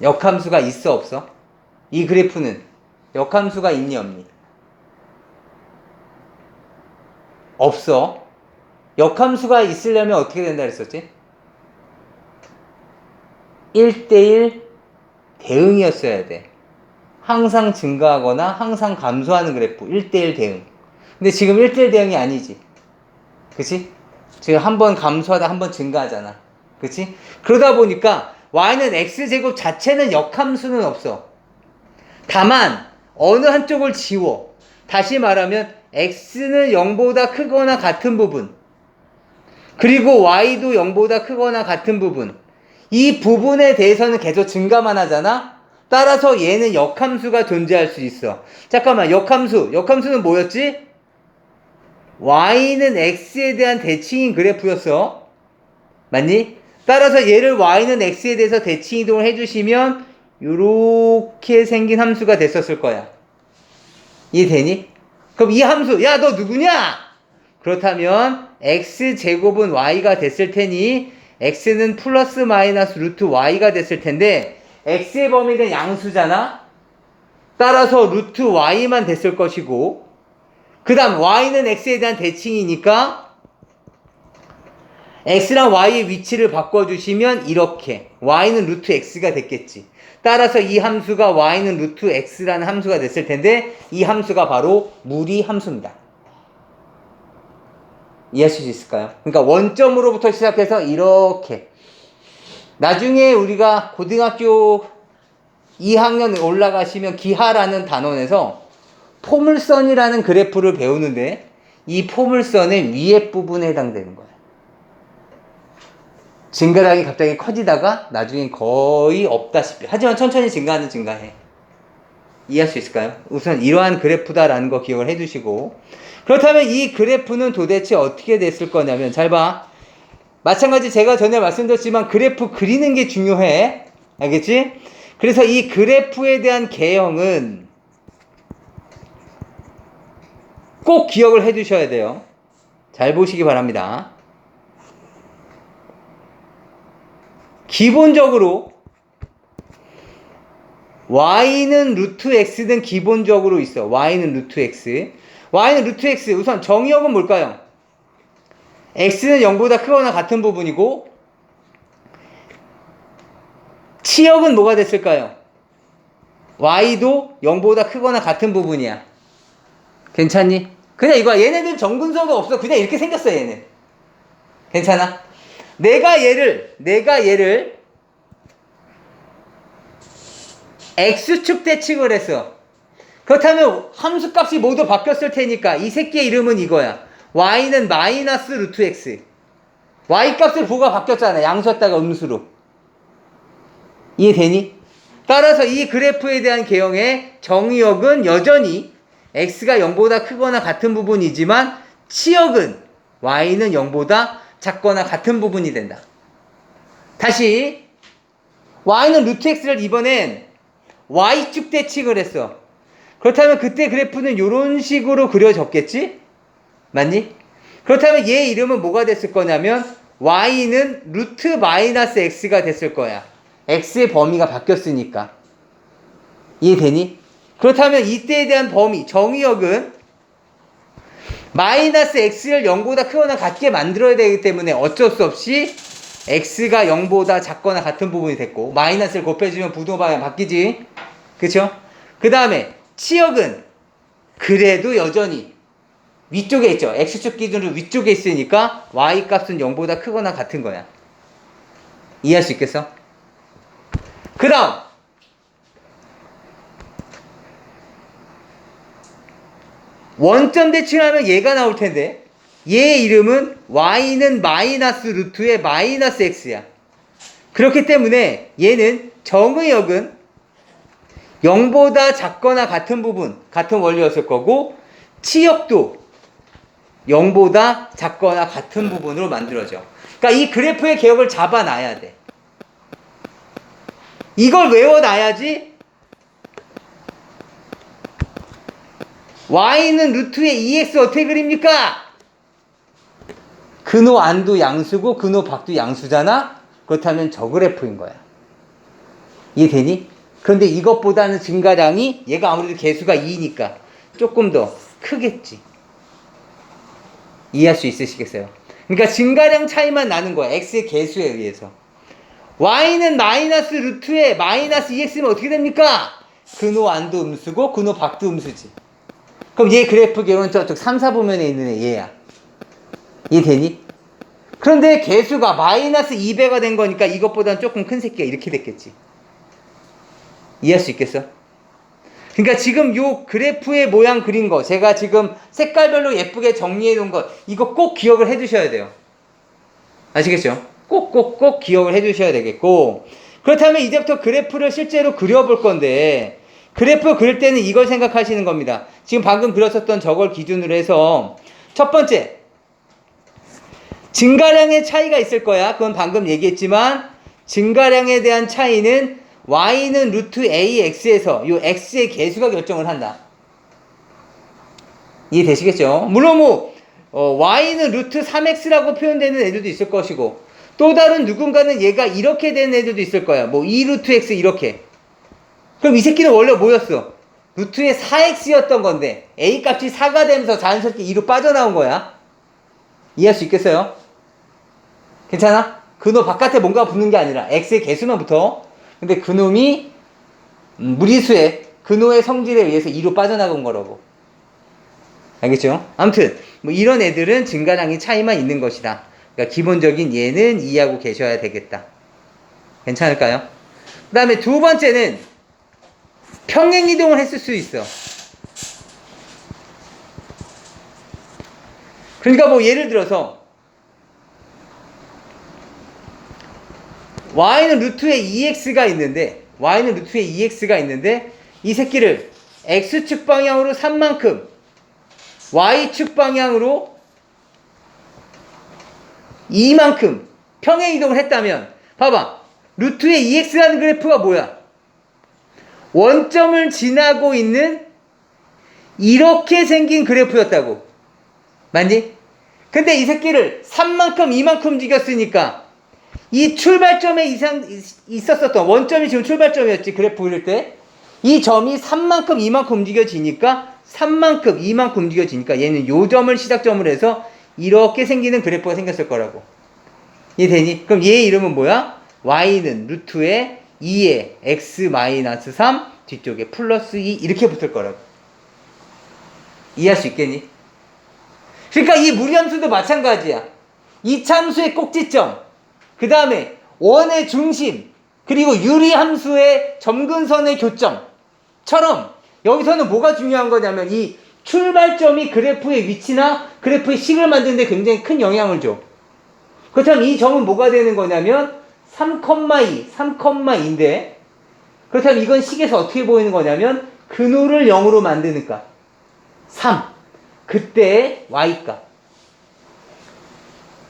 역함수가 있어 없어? 이 그래프는 역함수가 있니 없니? 없어. 역함수가 있으려면 어떻게 된다 그랬었지? 1대1 대응이었어야 돼. 항상 증가하거나 항상 감소하는 그래프 1대1 대응. 근데 지금 1대1 대응이 아니지. 그치? 지금 한 번 감소하다 한 번 증가하잖아. 그치? 그러다 보니까 y는 x제곱 자체는 역함수는 없어. 다만 어느 한쪽을 지워. 다시 말하면 x는 0보다 크거나 같은 부분, 그리고 y도 0보다 크거나 같은 부분, 이 부분에 대해서는 계속 증가만 하잖아. 따라서 얘는 역함수가 존재할 수 있어. 잠깐만, 역함수는 뭐였지? y는 x에 대한 대칭인 그래프였어. 맞니? 따라서 얘를 y는 x에 대해서 대칭 이동을 해주시면 요렇게 생긴 함수가 됐었을 거야. 이해되니? 그럼 이 함수, 야, 너 누구냐? 그렇다면 x제곱은 y가 됐을 테니 x는 플러스 마이너스 루트 y가 됐을 텐데 x의 범위는 양수잖아? 따라서 루트 y만 됐을 것이고, 그 다음 y는 x에 대한 대칭이니까 x랑 y의 위치를 바꿔주시면 이렇게 y는 루트 x가 됐겠지. 따라서 이 함수가 y는 루트 x라는 함수가 됐을 텐데 이 함수가 바로 무리 함수입니다. 이해하실 수 있을까요? 그러니까 원점으로부터 시작해서 이렇게 나중에 우리가 고등학교 2학년 올라가시면 기하라는 단원에서 포물선이라는 그래프를 배우는데 이 포물선의 위에 부분에 해당되는 거예요. 증가량이 갑자기 커지다가 나중엔 거의 없다시피 하지만 천천히 증가하는 증가해. 이해할 수 있을까요? 우선 이러한 그래프다라는 거 기억을 해두시고 그렇다면 이 그래프는 도대체 어떻게 됐을 거냐면 잘 봐. 마찬가지 제가 전에 말씀드렸지만 그래프 그리는 게 중요해. 알겠지? 그래서 이 그래프에 대한 개형은 꼭 기억을 해 두셔야 돼요. 잘 보시기 바랍니다. 기본적으로 y는 루트 x는 기본적으로 있어. y는 루트 x. y는 루트 x. 우선 정의역은 뭘까요? x는 0보다 크거나 같은 부분이고 치역은 뭐가 됐을까요? y도 0보다 크거나 같은 부분이야. 괜찮니? 그냥 이거야. 얘네들 정근서가 없어. 그냥 이렇게 생겼어 얘네. 괜찮아? 내가 얘를 x축 대칭을 했어. 그렇다면 함수값이 모두 바뀌었을 테니까 이 새끼의 이름은 이거야. y는 마이너스 루트 x. y값을 부가 바뀌었잖아. 양수였다가 음수로. 이해되니? 따라서 이 그래프에 대한 개형의 정의역은 여전히 x가 0보다 크거나 같은 부분이지만 치역은 y는 0보다 작거나 같은 부분이 된다. 다시 y는 루트 x를 이번엔 y축 대칭을 했어. 그렇다면 그때 그래프는 이런 식으로 그려졌겠지? 맞니? 그렇다면 얘 이름은 뭐가 됐을 거냐면 y는 루트 마이너스 x가 됐을 거야. x의 범위가 바뀌었으니까. 이해되니? 그렇다면 이때에 대한 범위, 정의역은 마이너스 x를 0보다 크거나 같게 만들어야 되기 때문에 어쩔 수 없이 x가 0보다 작거나 같은 부분이 됐고 마이너스를 곱해주면 부동 방향 바뀌지. 그쵸? 그 다음에 치역은 그래도 여전히 위쪽에 있죠. x축 기준으로 위쪽에 있으니까 y값은 0보다 크거나 같은 거야. 이해할 수 있겠어? 그 다음 원점 대칭하면 얘가 나올 텐데 얘의 이름은 y는 마이너스 루트의 마이너스 x야. 그렇기 때문에 얘는 정의역은 0보다 작거나 같은 부분, 같은 원리였을 거고 치역도 0보다 작거나 같은 부분으로 만들어져. 그러니까 이 그래프의 개역을 잡아놔야 돼. 이걸 외워놔야지 y는 루트의 2x 어떻게 그립니까? 근호 안도 양수고 근호 밖도 양수잖아? 그렇다면 저 그래프인 거야. 이해되니? 그런데 이것보다는 증가량이 얘가 아무래도 개수가 2니까 조금 더 크겠지. 이해할 수 있으시겠어요? 그러니까 증가량 차이만 나는 거야. x의 개수에 의해서. y는 마이너스 루트에 마이너스 2x면 어떻게 됩니까? 근호 안도 음수고 근호 밖도 음수지. 그럼 얘 그래프 개요는 저쪽 3, 4부면에 있는 애 얘야. 이해되니? 그런데 개수가 마이너스 2배가 된 거니까 이것보다는 조금 큰 새끼가 이렇게 됐겠지. 이해할 수 있겠어? 그러니까 지금 요 그래프의 모양 그린 거 제가 지금 색깔별로 예쁘게 정리해 놓은 거 이거 꼭 기억을 해 두셔야 돼요. 아시겠죠? 꼭 기억을 해 두셔야 되겠고 그렇다면 이제부터 그래프를 실제로 그려볼 건데 그래프 그릴 때는 이걸 생각하시는 겁니다. 지금 방금 그렸었던 저걸 기준으로 해서 첫 번째 증가량의 차이가 있을 거야. 그건 방금 얘기했지만 증가량에 대한 차이는 y는 루트 ax에서 요 x의 개수가 결정을 한다. 이해되시겠죠? 물론 y는 루트 3x라고 표현되는 애들도 있을 것이고 또 다른 누군가는 얘가 이렇게 되는 애들도 있을 거야. 2 루트 x 이렇게. 그럼 이 새끼는 원래 뭐였어? 루트의 4x였던 건데 a 값이 4가 되면서 자연스럽게 2로 빠져나온 거야. 이해할 수 있겠어요? 괜찮아? 그놈 바깥에 뭔가 붙는 게 아니라 x의 개수만 붙어. 근데 그놈이 무리수의 근호의 성질에 의해서 2로 빠져나간 거라고. 알겠죠? 아무튼 뭐 이런 애들은 증가량이 차이만 있는 것이다. 그러니까 기본적인 얘는 이해하고 계셔야 되겠다. 괜찮을까요? 그 다음에 두 번째는 평행이동을 했을 수 있어. 그러니까 뭐 예를 들어서 y는 루트에 2x가 있는데 이 새끼를 x축 방향으로 3만큼 y축 방향으로 2만큼 평행이동을 했다면 봐봐. 루트에 2x라는 그래프가 뭐야? 원점을 지나고 있는 이렇게 생긴 그래프였다고. 맞니? 근데 이 새끼를 3만큼 2만큼 움직였으니까 이 출발점에 있었던 원점이 지금 출발점이었지. 그래프 그릴 때 이 점이 3만큼 2만큼 움직여지니까 3만큼 2만큼 움직여지니까 얘는 요 점을 시작점으로 해서 이렇게 생기는 그래프가 생겼을 거라고. 이해되니? 그럼 얘의 이름은 뭐야? y는 루트에 2에 x-3 뒤쪽에 플러스 2 이렇게 붙을 거라고. 이해할 수 있겠니? 그러니까 이 무리함수도 마찬가지야. 이 참수의 꼭지점, 그 다음에 원의 중심, 그리고 유리함수의 점근선의 교점처럼 여기서는 뭐가 중요한 거냐면 이 출발점이 그래프의 위치나 그래프의 식을 만드는 데 굉장히 큰 영향을 줘. 그렇다면 이 점은 뭐가 되는 거냐면 3,2, 3,2인데 그렇다면 이건 식에서 어떻게 보이는 거냐면 근호를 0으로 만드니까 3 그때의 y값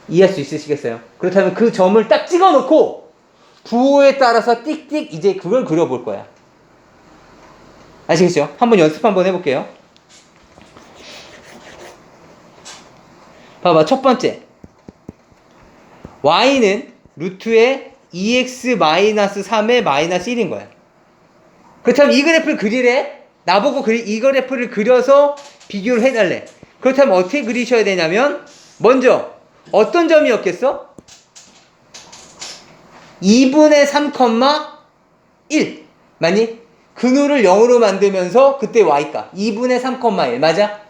이해할 수 있으시겠어요? 그렇다면 그 점을 딱 찍어 놓고 부호에 따라서 띡띡 이제 그걸 그려볼 거야. 아시겠죠? 한번 연습 한번 해볼게요. 봐봐. 첫 번째 y는 루트에 2x-3의 마이너스 1인 거야. 그렇다면 이 그래프를 그리래? 나보고 이 그래프를 그려서 비교를 해달래. 그렇다면 어떻게 그리셔야 되냐면 먼저 어떤 점이었겠어? 2분의 3,1 맞니? 근호를 0으로 만들면서 그때 y값 2분의 3,1 맞아?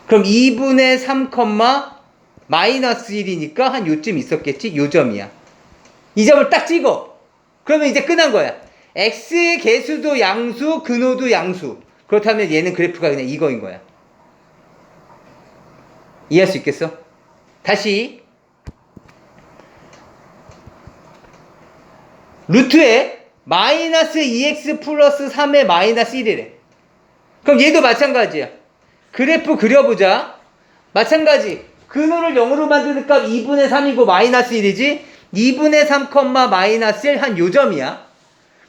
그럼 2분의 3, 마이너스 1이니까 한 요쯤 있었겠지? 요 점이야. 이 점을 딱 찍어. 그러면 이제 끝난 거야. x의 개수도 양수, 근호도 양수. 그렇다면 얘는 그래프가 그냥 이거인 거야. 이해할 수 있겠어? 다시 루트에 마이너스 2x 플러스 3의 마이너스 1이래. 그럼 얘도 마찬가지야. 그래프 그려보자. 마찬가지. 근호를 0으로 만드는 값 2분의 3이고 마이너스 1이지. 2분의 3, 마이너스 1 한 요점이야.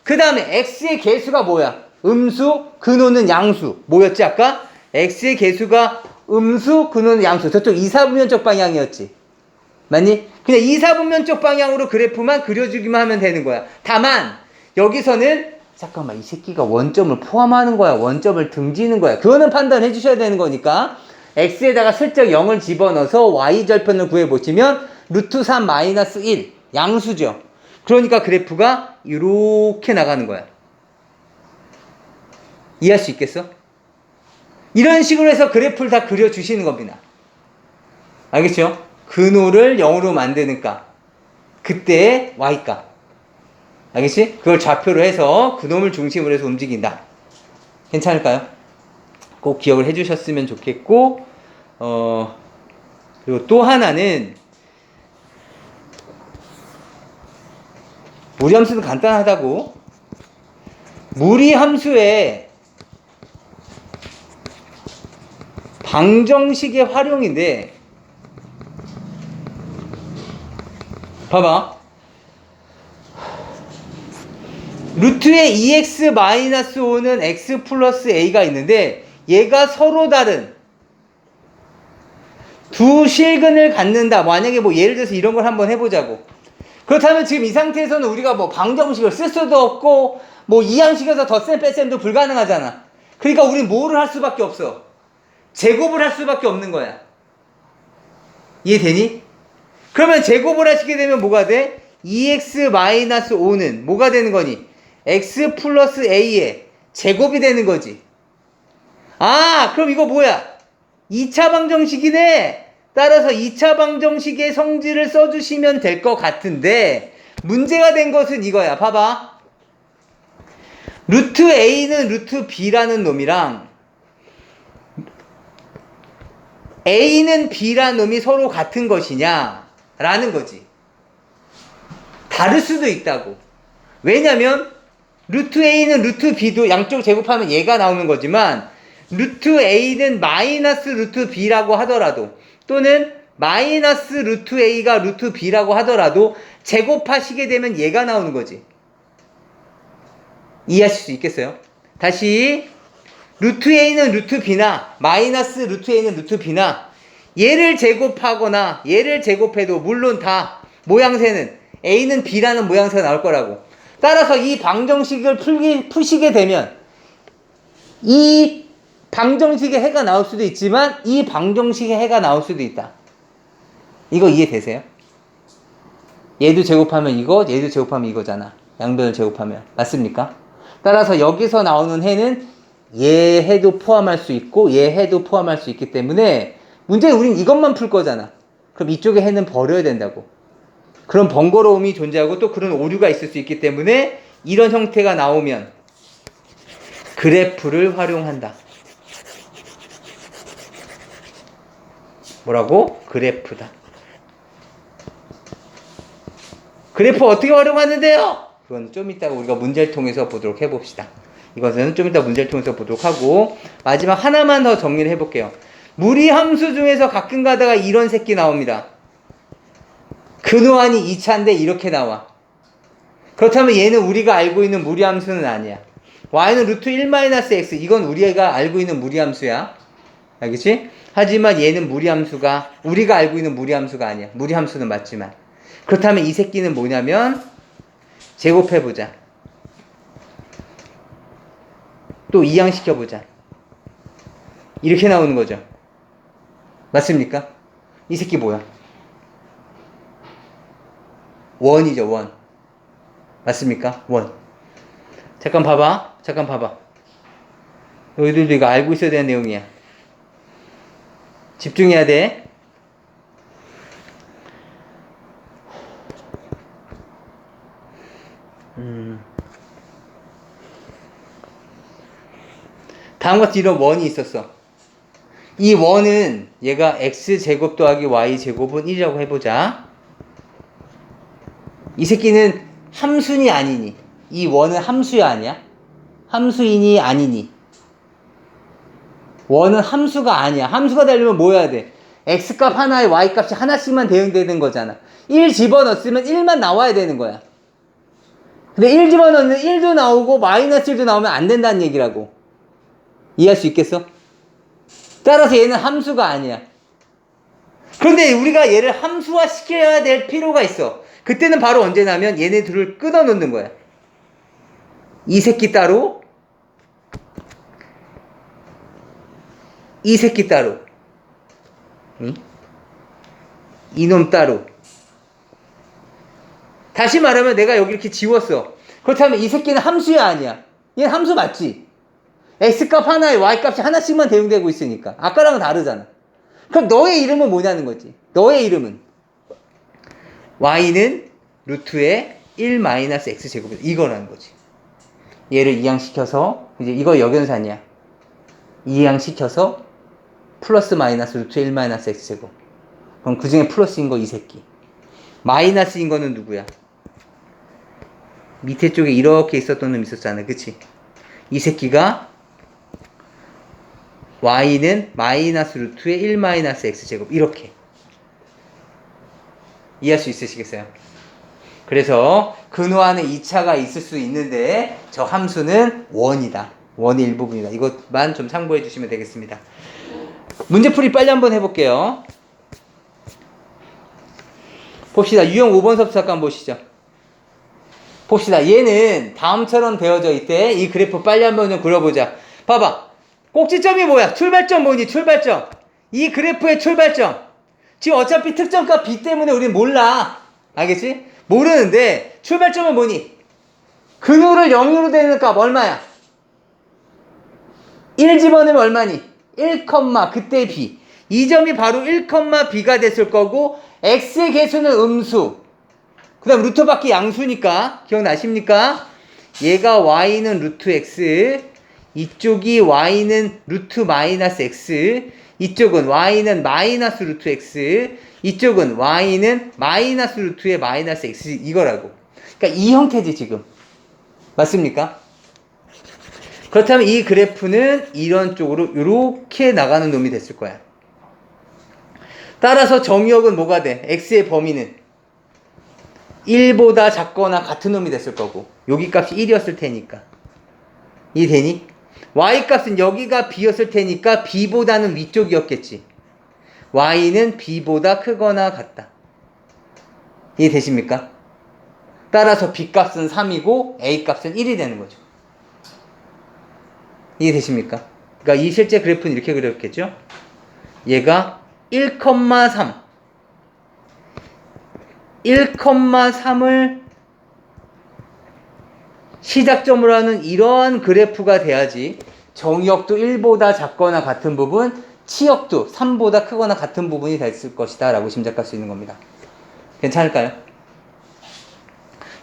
그 다음에 x의 개수가 뭐야? 음수, 근호는 양수. 뭐였지 아까? x의 개수가 음수, 근호는 양수. 저쪽 2, 4분면적 방향이었지. 맞니? 그냥 2, 4분면적 방향으로 그래프만 그려주기만 하면 되는 거야. 다만 여기서는 잠깐만 이 새끼가 원점을 포함하는 거야? 원점을 등지는 거야? 그거는 판단해 주셔야 되는 거니까 x에다가 슬쩍 0을 집어넣어서 y절편을 구해보시면 루트 3 마이너스 1 양수죠. 그러니까 그래프가 이렇게 나가는 거야. 이해할 수 있겠어? 이런 식으로 해서 그래프를 다 그려주시는 겁니다. 알겠죠? 근호를 0으로 만드니까 그때의 y값. 알겠지? 그걸 좌표로 해서 그놈을 중심으로 해서 움직인다. 괜찮을까요? 꼭 기억을 해주셨으면 좋겠고 그리고 또 하나는 무리함수는 간단하다고. 무리함수의 방정식의 활용인데 봐봐. 루트에 2x-5는 x 플러스 a가 있는데 얘가 서로 다른 두 실근을 갖는다. 만약에 뭐 예를 들어서 이런 걸 한번 해보자고. 그렇다면 지금 이 상태에서는 우리가 뭐 방정식을 쓸 수도 없고 뭐 이항식에서 덧셈 뺄셈도 불가능하잖아. 그러니까 우린 뭐를 할 수밖에 없어? 제곱을 할 수밖에 없는 거야. 이해되니? 그러면 제곱을 하시게 되면 뭐가 돼? 2x-5는 뭐가 되는 거니? x 플러스 a의 제곱이 되는 거지. 아, 그럼 이거 뭐야? 2차 방정식이네. 따라서 2차 방정식의 성질을 써주시면 될 것 같은데 문제가 된 것은 이거야. 봐봐. 루트 a는 루트 b라는 놈이랑 a는 b라는 놈이 서로 같은 것이냐 라는 거지. 다를 수도 있다고. 왜냐면 루트 a는 루트 b도 양쪽 제곱하면 얘가 나오는 거지만 루트 a는 마이너스 루트 b라고 하더라도 또는 마이너스 루트 a가 루트 b라고 하더라도 제곱하시게 되면 얘가 나오는 거지. 이해하실 수 있겠어요? 다시 루트 a는 루트 b나 마이너스 루트 a는 루트 b나 얘를 제곱하거나 얘를 제곱해도 물론 다 모양새는 a는 b라는 모양새가 나올 거라고. 따라서 이 방정식을 푸시게 되면 이 방정식의 해가 나올 수도 있지만 이 방정식의 해가 나올 수도 있다. 이거 이해되세요? 얘도 제곱하면 이거, 얘도 제곱하면 이거잖아. 양변을 제곱하면. 맞습니까? 따라서 여기서 나오는 해는 얘 해도 포함할 수 있고 얘 해도 포함할 수 있기 때문에 문제는 우린 이것만 풀 거잖아. 그럼 이쪽의 해는 버려야 된다고. 그런 번거로움이 존재하고 또 그런 오류가 있을 수 있기 때문에 이런 형태가 나오면 그래프를 활용한다. 뭐라고? 그래프다. 그래프 어떻게 활용하는데요? 그건 좀 이따가 우리가 문제를 통해서 보도록 해봅시다. 이것은 좀 이따 문제를 통해서 보도록 하고 마지막 하나만 더 정리를 해볼게요. 무리함수 중에서 가끔 가다가 이런 새끼 나옵니다. 근호한이 2차인데 이렇게 나와. 그렇다면 얘는 우리가 알고 있는 무리함수는 아니야. y는 루트 1-x 이건 우리가 알고 있는 무리함수야. 알겠지? 하지만 얘는 무리함수가 우리가 알고 있는 무리함수가 아니야. 무리함수는 맞지만 그렇다면 이 새끼는 뭐냐면 제곱해보자. 또 이항시켜보자. 이렇게 나오는 거죠. 맞습니까? 이 새끼 뭐야? 원이죠, 원. 맞습니까? 원. 잠깐 봐봐. 너희들도 이거 알고 있어야 되는 내용이야. 집중해야 돼. 다음과 같이 이런 원이 있었어. 이 원은 얘가 x제곱 더하기 y제곱은 1이라고 해보자. 이 새끼는 함수니 아니니? 이 원은 함수야 아니야? 함수이니 아니니? 원은 함수가 아니야. 함수가 되려면 뭐 해야 돼? x값 하나에 y값이 하나씩만 대응되는 거잖아. 1 집어넣었으면 1만 나와야 되는 거야. 근데 1 집어넣으면 1도 나오고 마이너스 1도 나오면 안 된다는 얘기라고. 이해할 수 있겠어? 따라서 얘는 함수가 아니야. 그런데 우리가 얘를 함수화 시켜야 될 필요가 있어. 그때는 바로 언제냐면 얘네 둘을 끊어 놓는 거야. 이 새끼 따로 이 새끼 따로 응? 이놈 따로. 다시 말하면 내가 여기 이렇게 지웠어. 그렇다면 이 새끼는 함수야 아니야? 얘는 함수 맞지? x값 하나에 y값이 하나씩만 대응되고 있으니까 아까랑은 다르잖아. 그럼 너의 이름은 뭐냐는 거지. 너의 이름은 y는 루트의 1-x제곱이다 이거라는 거지. 얘를 이항시켜서 이제 이거 역연산이야. 이항시켜서 플러스 마이너스 루트 1-x제곱. 그럼 그 중에 플러스인 거 이 새끼. 마이너스인 거는 누구야? 밑에 쪽에 이렇게 있었던 놈 있었잖아. 그치? 이 새끼가 y는 마이너스 루트의 1-x제곱. 이렇게. 이해할 수 있으시겠어요? 그래서 근호안에 2차가 있을 수 있는데 저 함수는 원이다. 원의 일부분이다. 이것만 좀 참고해 주시면 되겠습니다. 문제풀이 빨리 한번 해볼게요. 봅시다. 유형 5번 섭 잠깐 보시죠. 봅시다. 얘는 다음처럼 되어져 있대. 이 그래프 빨리 한번 좀 그려보자. 봐봐. 꼭지점이 뭐야? 출발점 뭐니? 출발점. 이 그래프의 출발점. 지금 어차피 특정값 b 때문에 우리는 몰라. 알겠지? 모르는데 출발점은 뭐니? 근호를 0으로 되는 값 얼마야? 1 집어넣으면 얼마니? 1, 그때 b. 이 점이 바로 1, b가 됐을 거고 x의 개수는 음수. 그 다음 루트 밖에 양수니까 기억나십니까? 얘가 y는 루트 x, 이쪽이 y는 루트 마이너스 x, 이쪽은 y는 마이너스 루트 x, 이쪽은 y는 마이너스 루트의 마이너스 x 이거라고. 그러니까 이 형태지 지금. 맞습니까? 그렇다면 이 그래프는 이런 쪽으로 이렇게 나가는 놈이 됐을 거야. 따라서 정의역은 뭐가 돼? x의 범위는 1보다 작거나 같은 놈이 됐을 거고 여기 값이 1이었을 테니까. 이해되니? y 값은 여기가 b였을 테니까 b보다는 위쪽이었겠지. y는 b보다 크거나 같다. 이해되십니까? 따라서 b 값은 3이고 a 값은 1이 되는 거죠. 이해되십니까? 그러니까 이 실제 그래프는 이렇게 그렸겠죠? 얘가 1,3 1,3을 시작점으로 하는 이러한 그래프가 돼야지 정의역도 1보다 작거나 같은 부분, 치역도 3보다 크거나 같은 부분이 됐을 것이다 라고 짐작할 수 있는 겁니다. 괜찮을까요?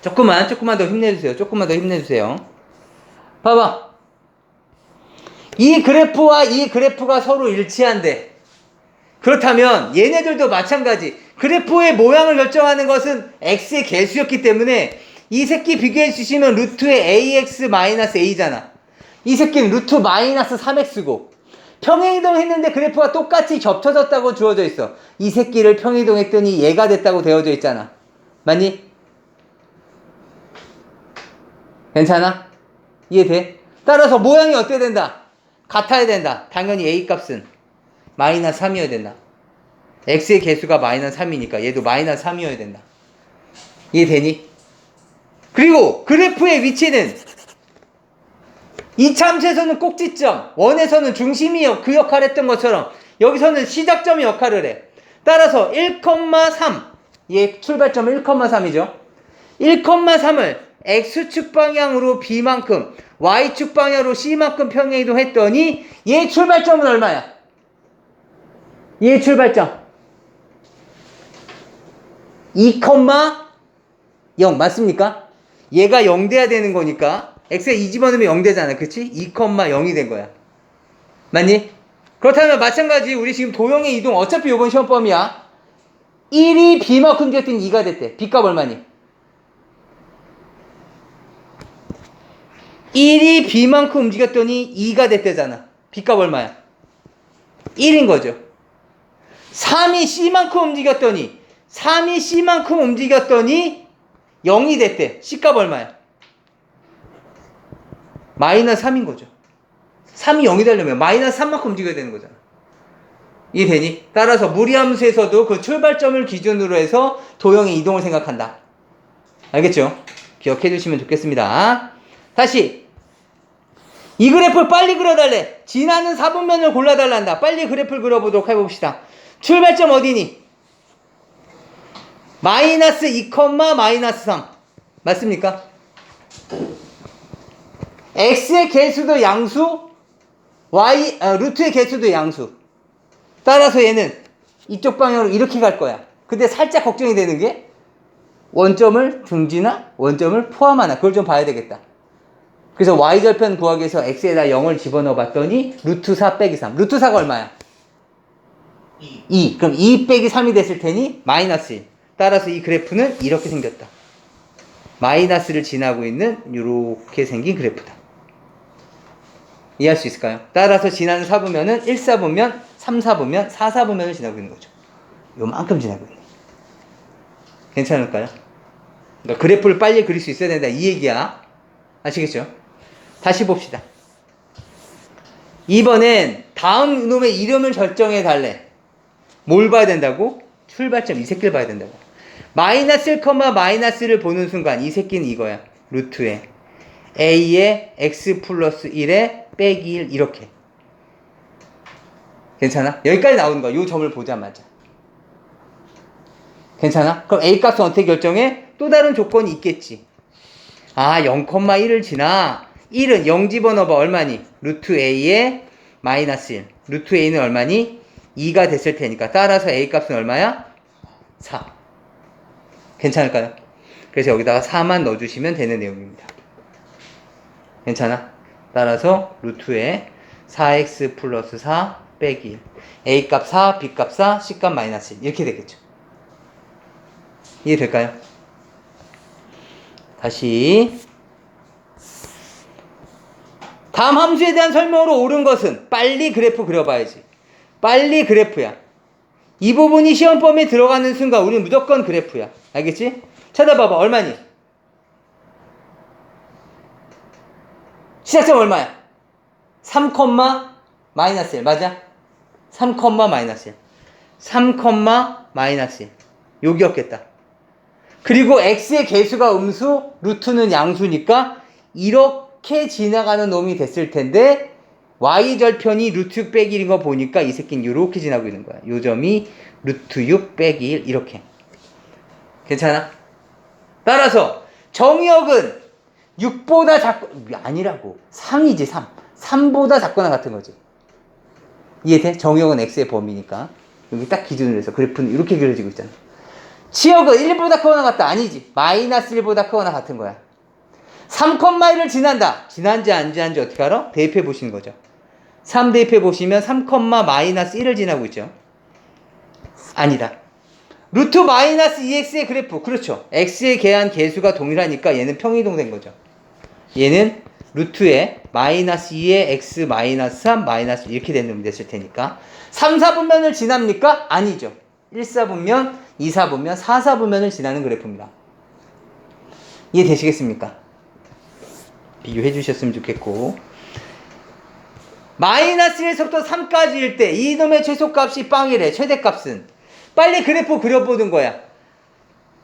조금만 더 힘내주세요. 조금만 더 힘내주세요. 봐봐. 이 그래프와 이 그래프가 서로 일치한대. 그렇다면 얘네들도 마찬가지. 그래프의 모양을 결정하는 것은 x의 개수였기 때문에 이 새끼 비교해 주시면 루트의 ax-a잖아. 이 새끼는 루트 마이너스 3x고 평행이동 했는데 그래프가 똑같이 겹쳐졌다고 주어져 있어. 이 새끼를 평행이동했더니 얘가 됐다고 되어져 있잖아. 맞니? 괜찮아? 이해돼? 따라서 모양이 어때야 된다? 같아야 된다. 당연히 a 값은 마이너스 3이어야 된다. x의 개수가 마이너스 3이니까 얘도 마이너스 3이어야 된다. 이해되니? 그리고 그래프의 위치는 이 참수에서는 꼭지점, 원에서는 중심이 그 역할을 했던 것처럼 여기서는 시작점이 역할을 해. 따라서 1,3 얘 출발점 1,3이죠. 1,3을 x축 방향으로 b만큼 y축 방향으로 c만큼 평행이동 했더니 얘 출발점은 얼마야? 얘 출발점 2,0 맞습니까? 얘가 0 돼야 되는 거니까 x에 2 집어넣으면 0 되잖아. 그치? 2,0이 된 거야. 맞니? 그렇다면 마찬가지 우리 지금 도형의 이동 어차피 이번 시험범위야. 1이 b만큼 움직였더니 2가 됐대. b값 얼마니? 1이 b만큼 움직였더니 2가 됐대잖아. b값 얼마야? 1인 거죠. 3이 c만큼 움직였더니 0이 됐대. c값 얼마야? 마이너스 3인 거죠. 3이 0이 되려면 마이너스 3만큼 움직여야 되는 거잖아. 이해되니? 따라서 무리함수에서도 그 출발점을 기준으로 해서 도형의 이동을 생각한다. 알겠죠? 기억해 주시면 좋겠습니다. 다시 이 그래프를 빨리 그려달래. 지나는 사분면을 골라달란다. 빨리 그래프를 그려보도록 해봅시다. 출발점 어디니? 마이너스 2, 마이너스 3 맞습니까? x의 개수도 양수, 루트의 개수도 양수. 따라서 얘는 이쪽 방향으로 이렇게 갈 거야. 근데 살짝 걱정이 되는 게 원점을 등지나 원점을 포함하나 그걸 좀 봐야 되겠다. 그래서 y절편 구하기 위해서 x에다 0을 집어넣어 봤더니 루트 4 빼기 3. 루트 4가 얼마야? 2. 그럼 2 빼기 3이 됐을 테니 마이너스 1. 따라서 이 그래프는 이렇게 생겼다. 마이너스를 지나고 있는 이렇게 생긴 그래프다. 이해할 수 있을까요? 따라서 지나는 사분면은 1사분면, 3사분면, 4사분면을 지나고 있는 거죠. 요만큼 지나고 있네. 괜찮을까요? 그러니까 그래프를 빨리 그릴 수 있어야 된다. 이 얘기야. 아시겠죠? 다시 봅시다. 이번엔 다음 놈의 이름을 결정해 달래. 뭘 봐야 된다고? 출발점 이 새끼를 봐야 된다고. 마이너스 1, 마이너스를 보는 순간 이 새끼는 이거야. 루트에 a에 x 플러스 1에 빼기 1 이렇게. 괜찮아? 여기까지 나오는 거야. 요 점을 보자마자. 괜찮아? 그럼 A 값은 어떻게 결정해? 또 다른 조건이 있겠지. 아, 0,1을 지나 1은 0 집어넣어봐. 얼마니? 루트 A에 마이너스 1. 루트 A는 얼마니? 2가 됐을 테니까. 따라서 A 값은 얼마야? 4. 괜찮을까요? 그래서 여기다가 4만 넣어주시면 되는 내용입니다. 괜찮아? 따라서 루트에 4x 플러스 4 빼기 1. A 값 4, B 값 4, C 값 마이너스 1. 이렇게 되겠죠. 이해될까요? 다시. 다음 함수에 대한 설명으로 옳은 것은 빨리 그래프 그려봐야지. 빨리 그래프야. 이 부분이 시험 범위에 들어가는 순간 우리는 무조건 그래프야. 알겠지? 찾아봐봐. 얼마니? 시작점 얼마야? 3, 마이너스 1. 맞아? 3, 마이너스 1. 3, 마이너스 1. 여기였겠다. 그리고 x의 개수가 음수, 루트는 양수니까 이렇게 지나가는 놈이 됐을 텐데 y절편이 루트 6 빼기 1인 거 보니까 이 새끼는 이렇게 지나고 있는 거야. 요 점이 루트 6 빼기 1 이렇게. 괜찮아? 따라서 정의역은 6보다 작고 아니라고. 3이지 3. 3보다 작거나 같은 거지. 이해돼? 정의역은 x의 범위니까. 여기 딱 기준으로 해서 그래프는 이렇게 그려지고 있잖아. 치역은 1보다 크거나 같다. 아니지. 마이너스 1보다 크거나 같은 거야. 3,1을 지난다. 지난지 안 지난지 어떻게 알아? 대입해 보시는 거죠. 3 대입해 보시면 3, 마이너스 1을 지나고 있죠. 아니다. 루트 마이너스 2x의 그래프. 그렇죠. x에 대한 개수가 동일하니까 얘는 평이동된 거죠. 얘는 루트에 마이너스 2에 x 마이너스 3 마이너스 이렇게 되는 놈이 됐을 테니까 3, 4분면을 지납니까? 아니죠. 1, 4분면, 2, 4분면, 4, 4분면을 지나는 그래프입니다. 이해되시겠습니까? 비교해 주셨으면 좋겠고 마이너스 1에서부터 3까지일 때 이놈의 최소값이 빵이래. 최대값은 빨리 그래프 그려보는 거야.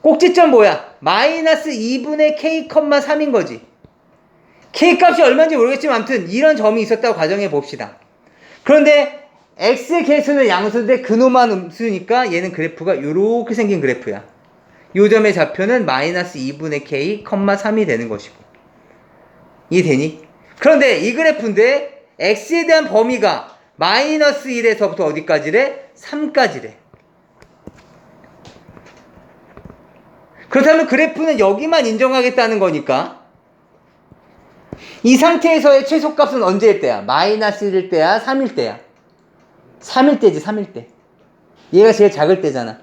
꼭지점 뭐야? 마이너스 2분의 k, 3인 거지. k값이 얼마인지 모르겠지만 아무튼 이런 점이 있었다고 가정해 봅시다. 그런데 x의 개수는 양수인데 그놈만 음수니까 얘는 그래프가 이렇게 생긴 그래프야. 요 점의 좌표는 마이너스 2분의 k, 3이 되는 것이고. 이해되니? 그런데 이 그래프인데 x에 대한 범위가 마이너스 1에서부터 어디까지래? 3까지래. 그렇다면 그래프는 여기만 인정하겠다는 거니까 이 상태에서의 최소값은 언제일 때야? 마이너스 1일 때야? 3일 때야? 3일 때지. 3일 때. 얘가 제일 작을 때잖아.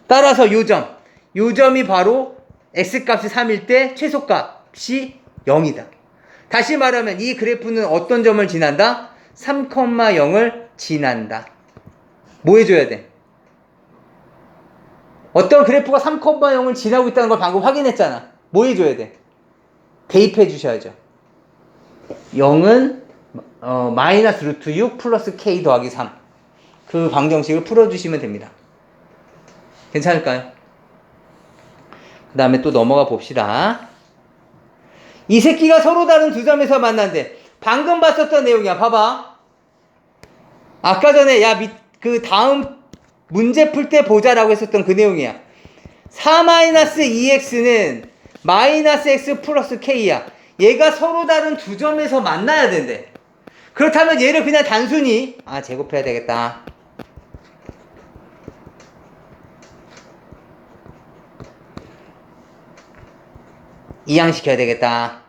따라서 요 점이 바로 x값이 3일 때 최소값이 0이다. 다시 말하면 이 그래프는 어떤 점을 지난다? 3,0을 지난다. 뭐 해줘야 돼? 어떤 그래프가 3,0을 지나고 있다는 걸 방금 확인했잖아. 뭐 해줘야 돼? 대입해 주셔야죠. 0은 마이너스 루트 6 플러스 k 더하기 3. 그 방정식을 풀어주시면 됩니다. 괜찮을까요? 그 다음에 또 넘어가 봅시다. 이 새끼가 서로 다른 두 점에서 만난대. 방금 봤었던 내용이야. 봐봐. 아까 전에 그 다음 문제 풀 때 보자라고 했었던 그 내용이야. 4-2x는 마이너스 x 플러스 k야. 얘가 서로 다른 두 점에서 만나야 된대. 그렇다면 얘를 그냥 단순히 제곱해야 되겠다. 이항시켜야 되겠다.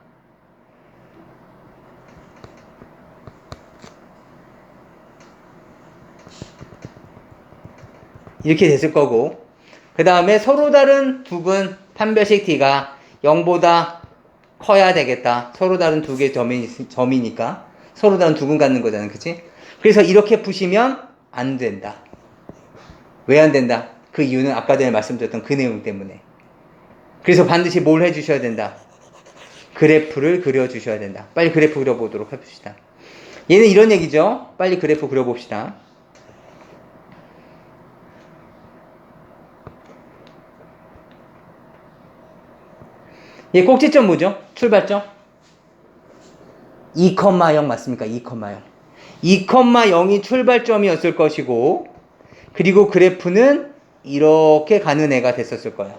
이렇게 됐을 거고 그 다음에 서로 다른 두근 판별식 t가 0보다 커야 되겠다. 서로 다른 두 개의 점이니까 서로 다른 두근 갖는 거잖아. 그치? 그래서 이렇게 푸시면 안 된다. 왜 안 된다? 그 이유는 아까 전에 말씀드렸던 그 내용 때문에. 그래서 반드시 뭘 해주셔야 된다? 그래프를 그려주셔야 된다. 빨리 그래프 그려보도록 해봅시다. 얘는 이런 얘기죠. 빨리 그래프 그려봅시다. 얘 꼭지점 뭐죠? 출발점? 2,0 맞습니까? 2,0. 2,0이 출발점이었을 것이고 그리고 그래프는 이렇게 가는 애가 됐었을 거야.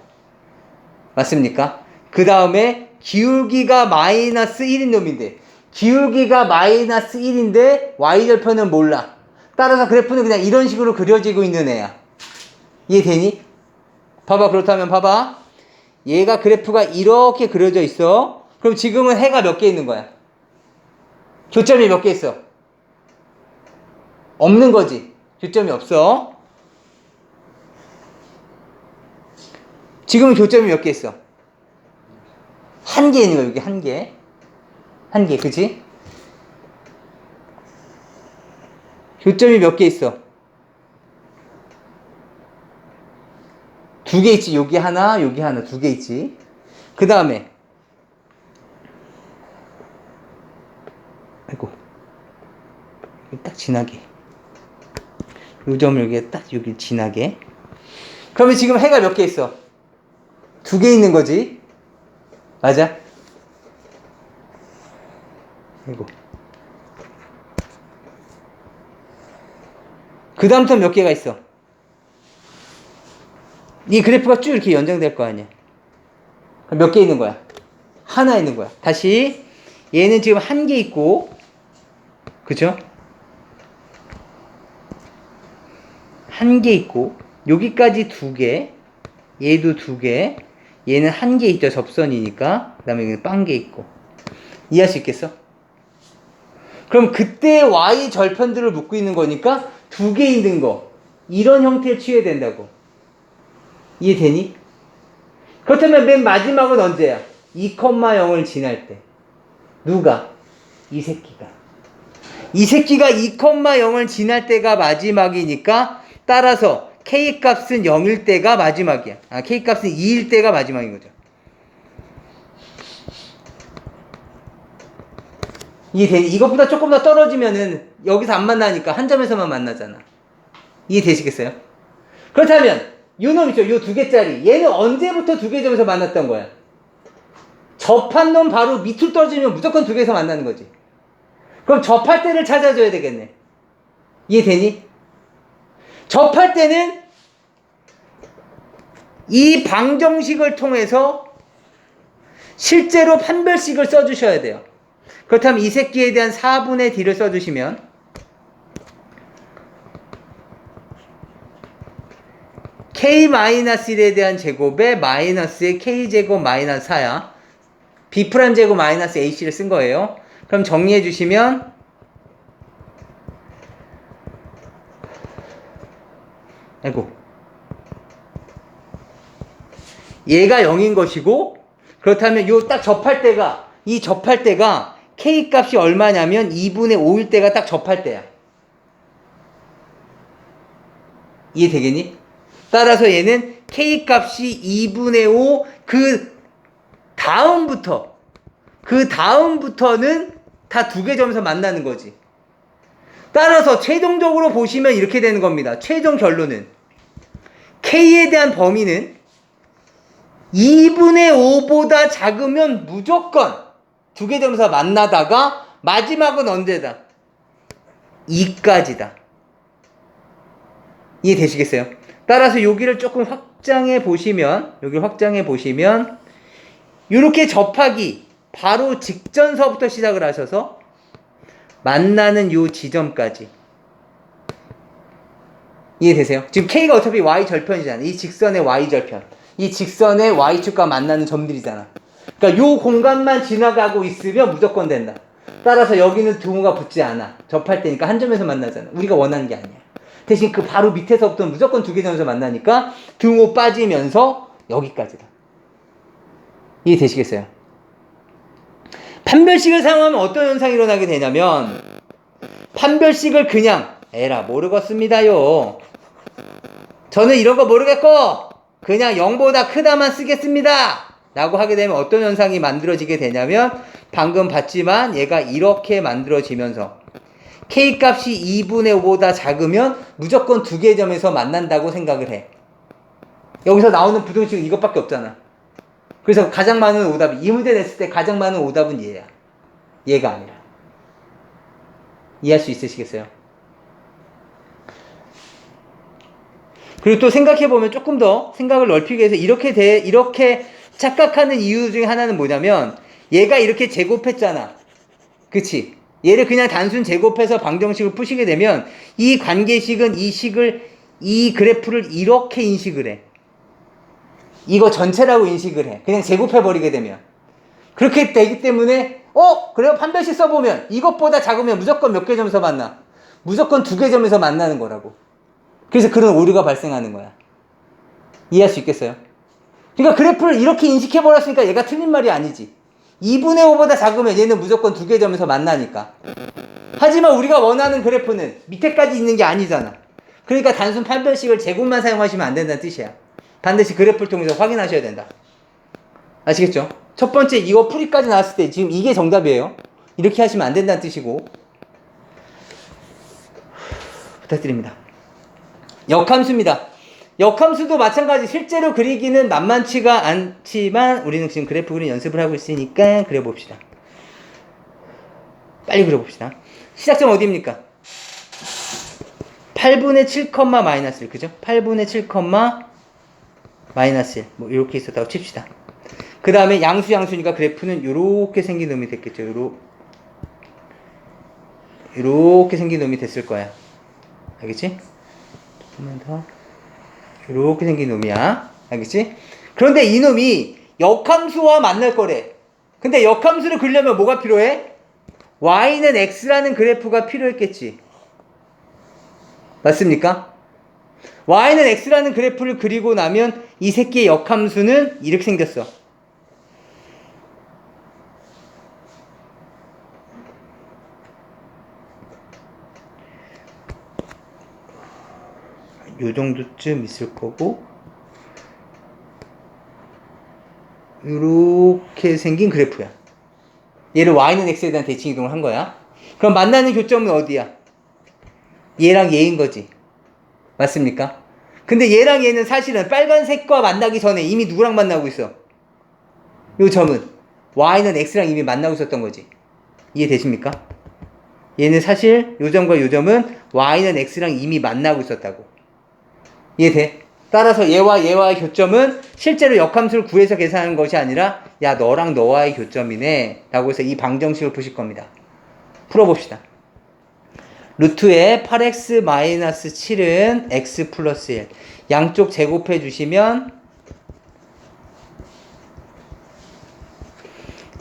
맞습니까? 그 다음에 기울기가 마이너스 1인 놈인데 기울기가 마이너스 1인데 y절편은 몰라. 따라서 그래프는 그냥 이런 식으로 그려지고 있는 애야. 이해되니? 봐봐. 그렇다면 봐봐. 얘가 그래프가 이렇게 그려져 있어. 그럼 지금은 해가 몇 개 있는 거야? 교점이 몇 개 있어? 없는 거지. 교점이 없어. 지금은 교점이 몇 개 있어? 한 개 있는 거야. 여기 한 개. 한 개. 그치? 교점이 몇 개 있어? 두 개 있지. 여기 하나, 여기 하나. 두 개 있지. 그 다음에 아이고 딱 진하게 요 점을 여기에 딱 여기 진하게. 그러면 지금 해가 몇 개 있어? 두 개 있는 거지. 맞아? 아이고 그 다음부터 몇 개가 있어? 이 그래프가 쭉 이렇게 연장될 거 아니야. 몇 개 있는 거야? 하나 있는 거야. 다시 얘는 지금 한 개 있고, 그죠? 한 개 있고, 여기까지 두 개, 얘도 두 개, 얘는 한 개 있죠. 접선이니까. 그 다음에 여기는 빵 개 있고. 이해할 수 있겠어? 그럼 그때 y 절편들을 묶고 있는 거니까 두 개 있는 거, 이런 형태를 취해야 된다고. 이해되니? 그렇다면 맨 마지막은 언제야? 2,0을 지날 때. 누가? 이 새끼가. 이 새끼가 2,0을 지날 때가 마지막이니까 따라서 K값은 0일 때가 마지막이야. K값은 2일 때가 마지막인 거죠. 이해되니? 이것보다 조금 더 떨어지면은 여기서 안 만나니까 한 점에서만 만나잖아. 이해되시겠어요? 그렇다면 요 놈 있죠? 요 두 개짜리. 얘는 언제부터 두 개 점에서 만났던 거야? 접한 놈 바로 밑으로 떨어지면 무조건 두 개에서 만나는 거지. 그럼 접할 때를 찾아줘야 되겠네. 이해되니? 접할 때는 이 방정식을 통해서 실제로 판별식을 써주셔야 돼요. 그렇다면 이 새끼에 대한 4분의 d를 써주시면 k-1에 대한 제곱에 마이너스의 k제곱 마이너스 4야. b' 제곱 마이너스 ac를 쓴 거예요. 그럼 정리해 주시면 아이고 얘가 0인 것이고, 그렇다면 요 딱 접할 때가, 이 접할 때가 k 값이 얼마냐면 2분의 5일 때가 딱 접할 때야. 이해되겠니? 따라서 얘는 k 값이 2분의 5, 그 다음부터는 다 두 개 점에서 만나는 거지. 따라서 최종적으로 보시면 이렇게 되는 겁니다. 최종 결론은 k에 대한 범위는 2분의 5보다 작으면 무조건 두 개 점에서 만나다가 마지막은 언제다? 2까지다. 이해되시겠어요? 따라서 여기를 조금 확장해 보시면, 이렇게 접하기 바로 직전서부터 시작을 하셔서 만나는 요 지점까지. 이해되세요? 지금 K가 어차피 Y절편이잖아. 이 직선의 Y절편. 이 직선의 Y축과 만나는 점들이잖아. 그러니까 요 공간만 지나가고 있으면 무조건 된다. 따라서 여기는 등호가 붙지 않아. 접할 때니까 한 점에서 만나잖아. 우리가 원하는 게 아니야. 대신 그 바로 밑에서부터는 무조건 두 개 점에서 만나니까 등호 빠지면서 여기까지다. 이해되시겠어요? 판별식을 사용하면 어떤 현상이 일어나게 되냐면, 판별식을 그냥 에라 모르겠습니다요. 저는 이런 거 모르겠고 그냥 0보다 크다만 쓰겠습니다 라고 하게 되면 어떤 현상이 만들어지게 되냐면, 방금 봤지만 얘가 이렇게 만들어지면서 K값이 2분의 5보다 작으면 무조건 두 개의 점에서 만난다고 생각을 해. 여기서 나오는 부등식은 이것밖에 없잖아. 그래서 가장 많은 오답이, 이 문제 냈을 때 가장 많은 오답은 얘야. 얘가 아니라. 이해할 수 있으시겠어요? 그리고 또 생각해보면 조금 더 생각을 넓히기 위해서 이렇게 착각하는 이유 중에 하나는 뭐냐면 얘가 이렇게 제곱했잖아. 그치? 얘를 그냥 단순 제곱해서 방정식을 푸시게 되면 이 관계식은 이 그래프를 이렇게 인식을 해. 이거 전체라고 인식을 해. 그냥 제곱해버리게 되면. 그렇게 되기 때문에 그래요? 판별식 써보면 이것보다 작으면 무조건 몇 개 점에서 만나? 무조건 2개 점에서 만나는 거라고. 그래서 그런 오류가 발생하는 거야. 이해할 수 있겠어요? 그러니까 그래프를 이렇게 인식해버렸으니까 얘가 틀린 말이 아니지. 2분의 5보다 작으면 얘는 무조건 2개 점에서 만나니까. 하지만 우리가 원하는 그래프는 밑에까지 있는 게 아니잖아. 그러니까 단순 판별식을 제곱만 사용하시면 안 된다는 뜻이야. 반드시 그래프를 통해서 확인하셔야 된다. 아시겠죠? 첫 번째 이거 풀이까지 나왔을 때 지금 이게 정답이에요. 이렇게 하시면 안 된다는 뜻이고. 부탁드립니다. 역함수입니다. 역함수도 마찬가지. 실제로 그리기는 만만치가 않지만 우리는 지금 그래프 그리는 연습을 하고 있으니까 그려봅시다. 빨리 그려봅시다. 시작점 어디입니까? 8분의 7, 마이너스 1. 그죠? 8분의 7, 마이너스 1. 뭐 이렇게 있었다고 칩시다. 그 다음에 양수니까 그래프는 요렇게 생긴 놈이 됐겠죠. 요렇게 생긴 놈이 됐을 거야. 알겠지? 조금만 더. 요렇게 생긴 놈이야. 알겠지? 그런데 이 놈이 역함수와 만날 거래. 근데 역함수를 그리려면 뭐가 필요해? y는 x라는 그래프가 필요했겠지. 맞습니까? y는 x라는 그래프를 그리고 나면 이 새끼의 역함수는 이렇게 생겼어. 요 정도쯤 있을 거고 요렇게 생긴 그래프야. 얘를 y는 x에 대한 대칭 이동을 한 거야. 그럼 만나는 교점은 어디야? 얘랑 얘인 거지. 맞습니까? 근데 얘랑 얘는 사실은 빨간색과 만나기 전에 이미 누구랑 만나고 있어? 요 점은 y는 x랑 이미 만나고 있었던 거지. 이해되십니까? 얘는 사실 요 점과 요 점은 y는 x랑 이미 만나고 있었다고. 이해돼? 따라서 얘와의 교점은 실제로 역함수를 구해서 계산하는 것이 아니라 야 너랑 너와의 교점이네 라고 해서 이 방정식을 푸실 겁니다. 풀어봅시다. 루트의 8x-7은 x 플러스 1. 양쪽 제곱해 주시면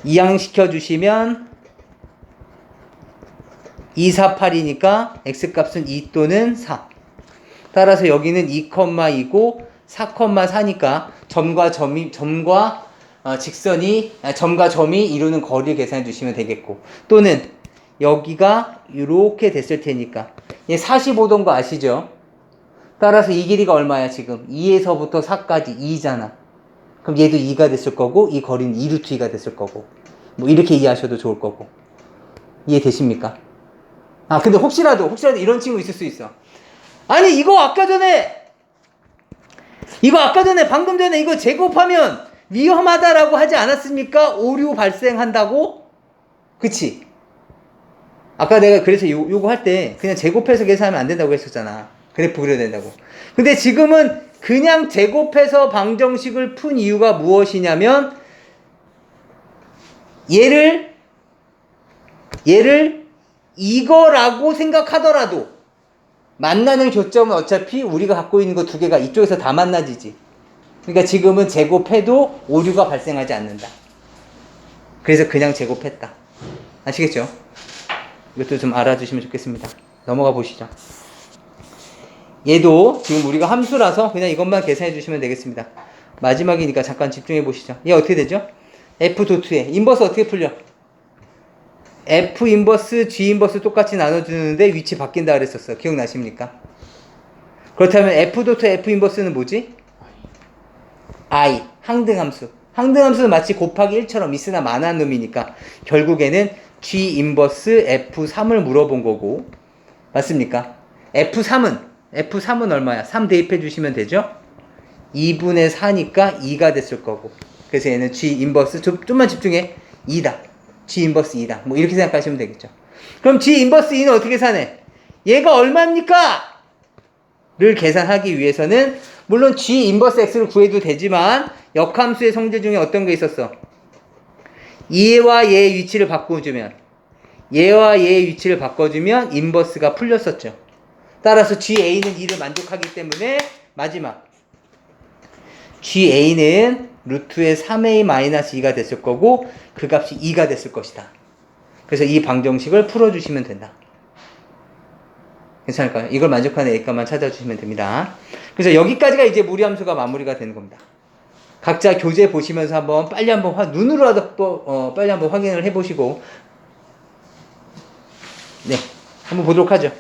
이항시켜 주시면 2, 4, 8이니까 x값은 2 또는 4. 따라서 여기는 2,2고 4,4니까 점과 점이 이루는 거리를 계산해 주시면 되겠고, 또는 여기가 이렇게 됐을 테니까 얘 45도인 거 아시죠? 따라서 이 길이가 얼마야 지금? 2에서부터 4까지 2잖아. 그럼 얘도 2가 됐을 거고 이 거리는 2루트 2가 됐을 거고, 뭐 이렇게 이해하셔도 좋을 거고. 이해되십니까? 근데 혹시라도 이런 친구 있을 수 있어. 아니 이거 아까 전에 방금 전에 이거 제곱하면 위험하다라고 하지 않았습니까? 오류 발생한다고? 그치? 아까 내가 그래서 요거 할 때 그냥 제곱해서 계산하면 안 된다고 했었잖아. 그래프 그려야 된다고. 근데 지금은 그냥 제곱해서 방정식을 푼 이유가 무엇이냐면 얘를 이거라고 생각하더라도 만나는 교점은 어차피 우리가 갖고 있는 거 2개가 이쪽에서 다 만나지지. 그러니까 지금은 제곱해도 오류가 발생하지 않는다. 그래서 그냥 제곱했다. 아시겠죠? 이것도 좀 알아주시면 좋겠습니다. 넘어가 보시죠. 얘도 지금 우리가 함수라서 그냥 이것만 계산해 주시면 되겠습니다. 마지막이니까 잠깐 집중해 보시죠. 얘 어떻게 되죠? F 도트에 인버스 어떻게 풀려? F 인버스, G 인버스 똑같이 나눠주는데 위치 바뀐다 그랬었어. 기억나십니까? 그렇다면 F 도트 F 인버스는 뭐지? I. 항등함수. 항등함수는 마치 곱하기 1처럼 있으나 만한 놈이니까 결국에는 G 인버스 F3을 물어본 거고. 맞습니까? F3은 얼마야? 3 대입해 주시면 되죠? 2분의 4니까 2가 됐을 거고. 그래서 얘는 G 인버스, 좀만 집중해. 2다. G 인버스 2다. 뭐 이렇게 생각하시면 되겠죠. 그럼 G 인버스 2는 어떻게 사네? 얘가 얼마입니까? 계산하기 위해서는 물론 G 인버스 X를 구해도 되지만 역함수의 성질 중에 어떤 게 있었어? 얘와 얘의 위치를 바꿔주면 인버스가 풀렸었죠. 따라서 GA는 2를 만족하기 때문에 마지막 GA는 루트의 3A-2가 됐을 거고 그 값이 2가 됐을 것이다. 그래서 이 방정식을 풀어주시면 된다. 괜찮을까요? 이걸 만족하는 A값만 찾아주시면 됩니다. 그래서 여기까지가 이제 무리함수가 마무리가 되는 겁니다. 각자 교재 보시면서 한번 빨리 한번 눈으로라도 빨리 한번 확인을 해보시고 네, 한번 보도록 하죠.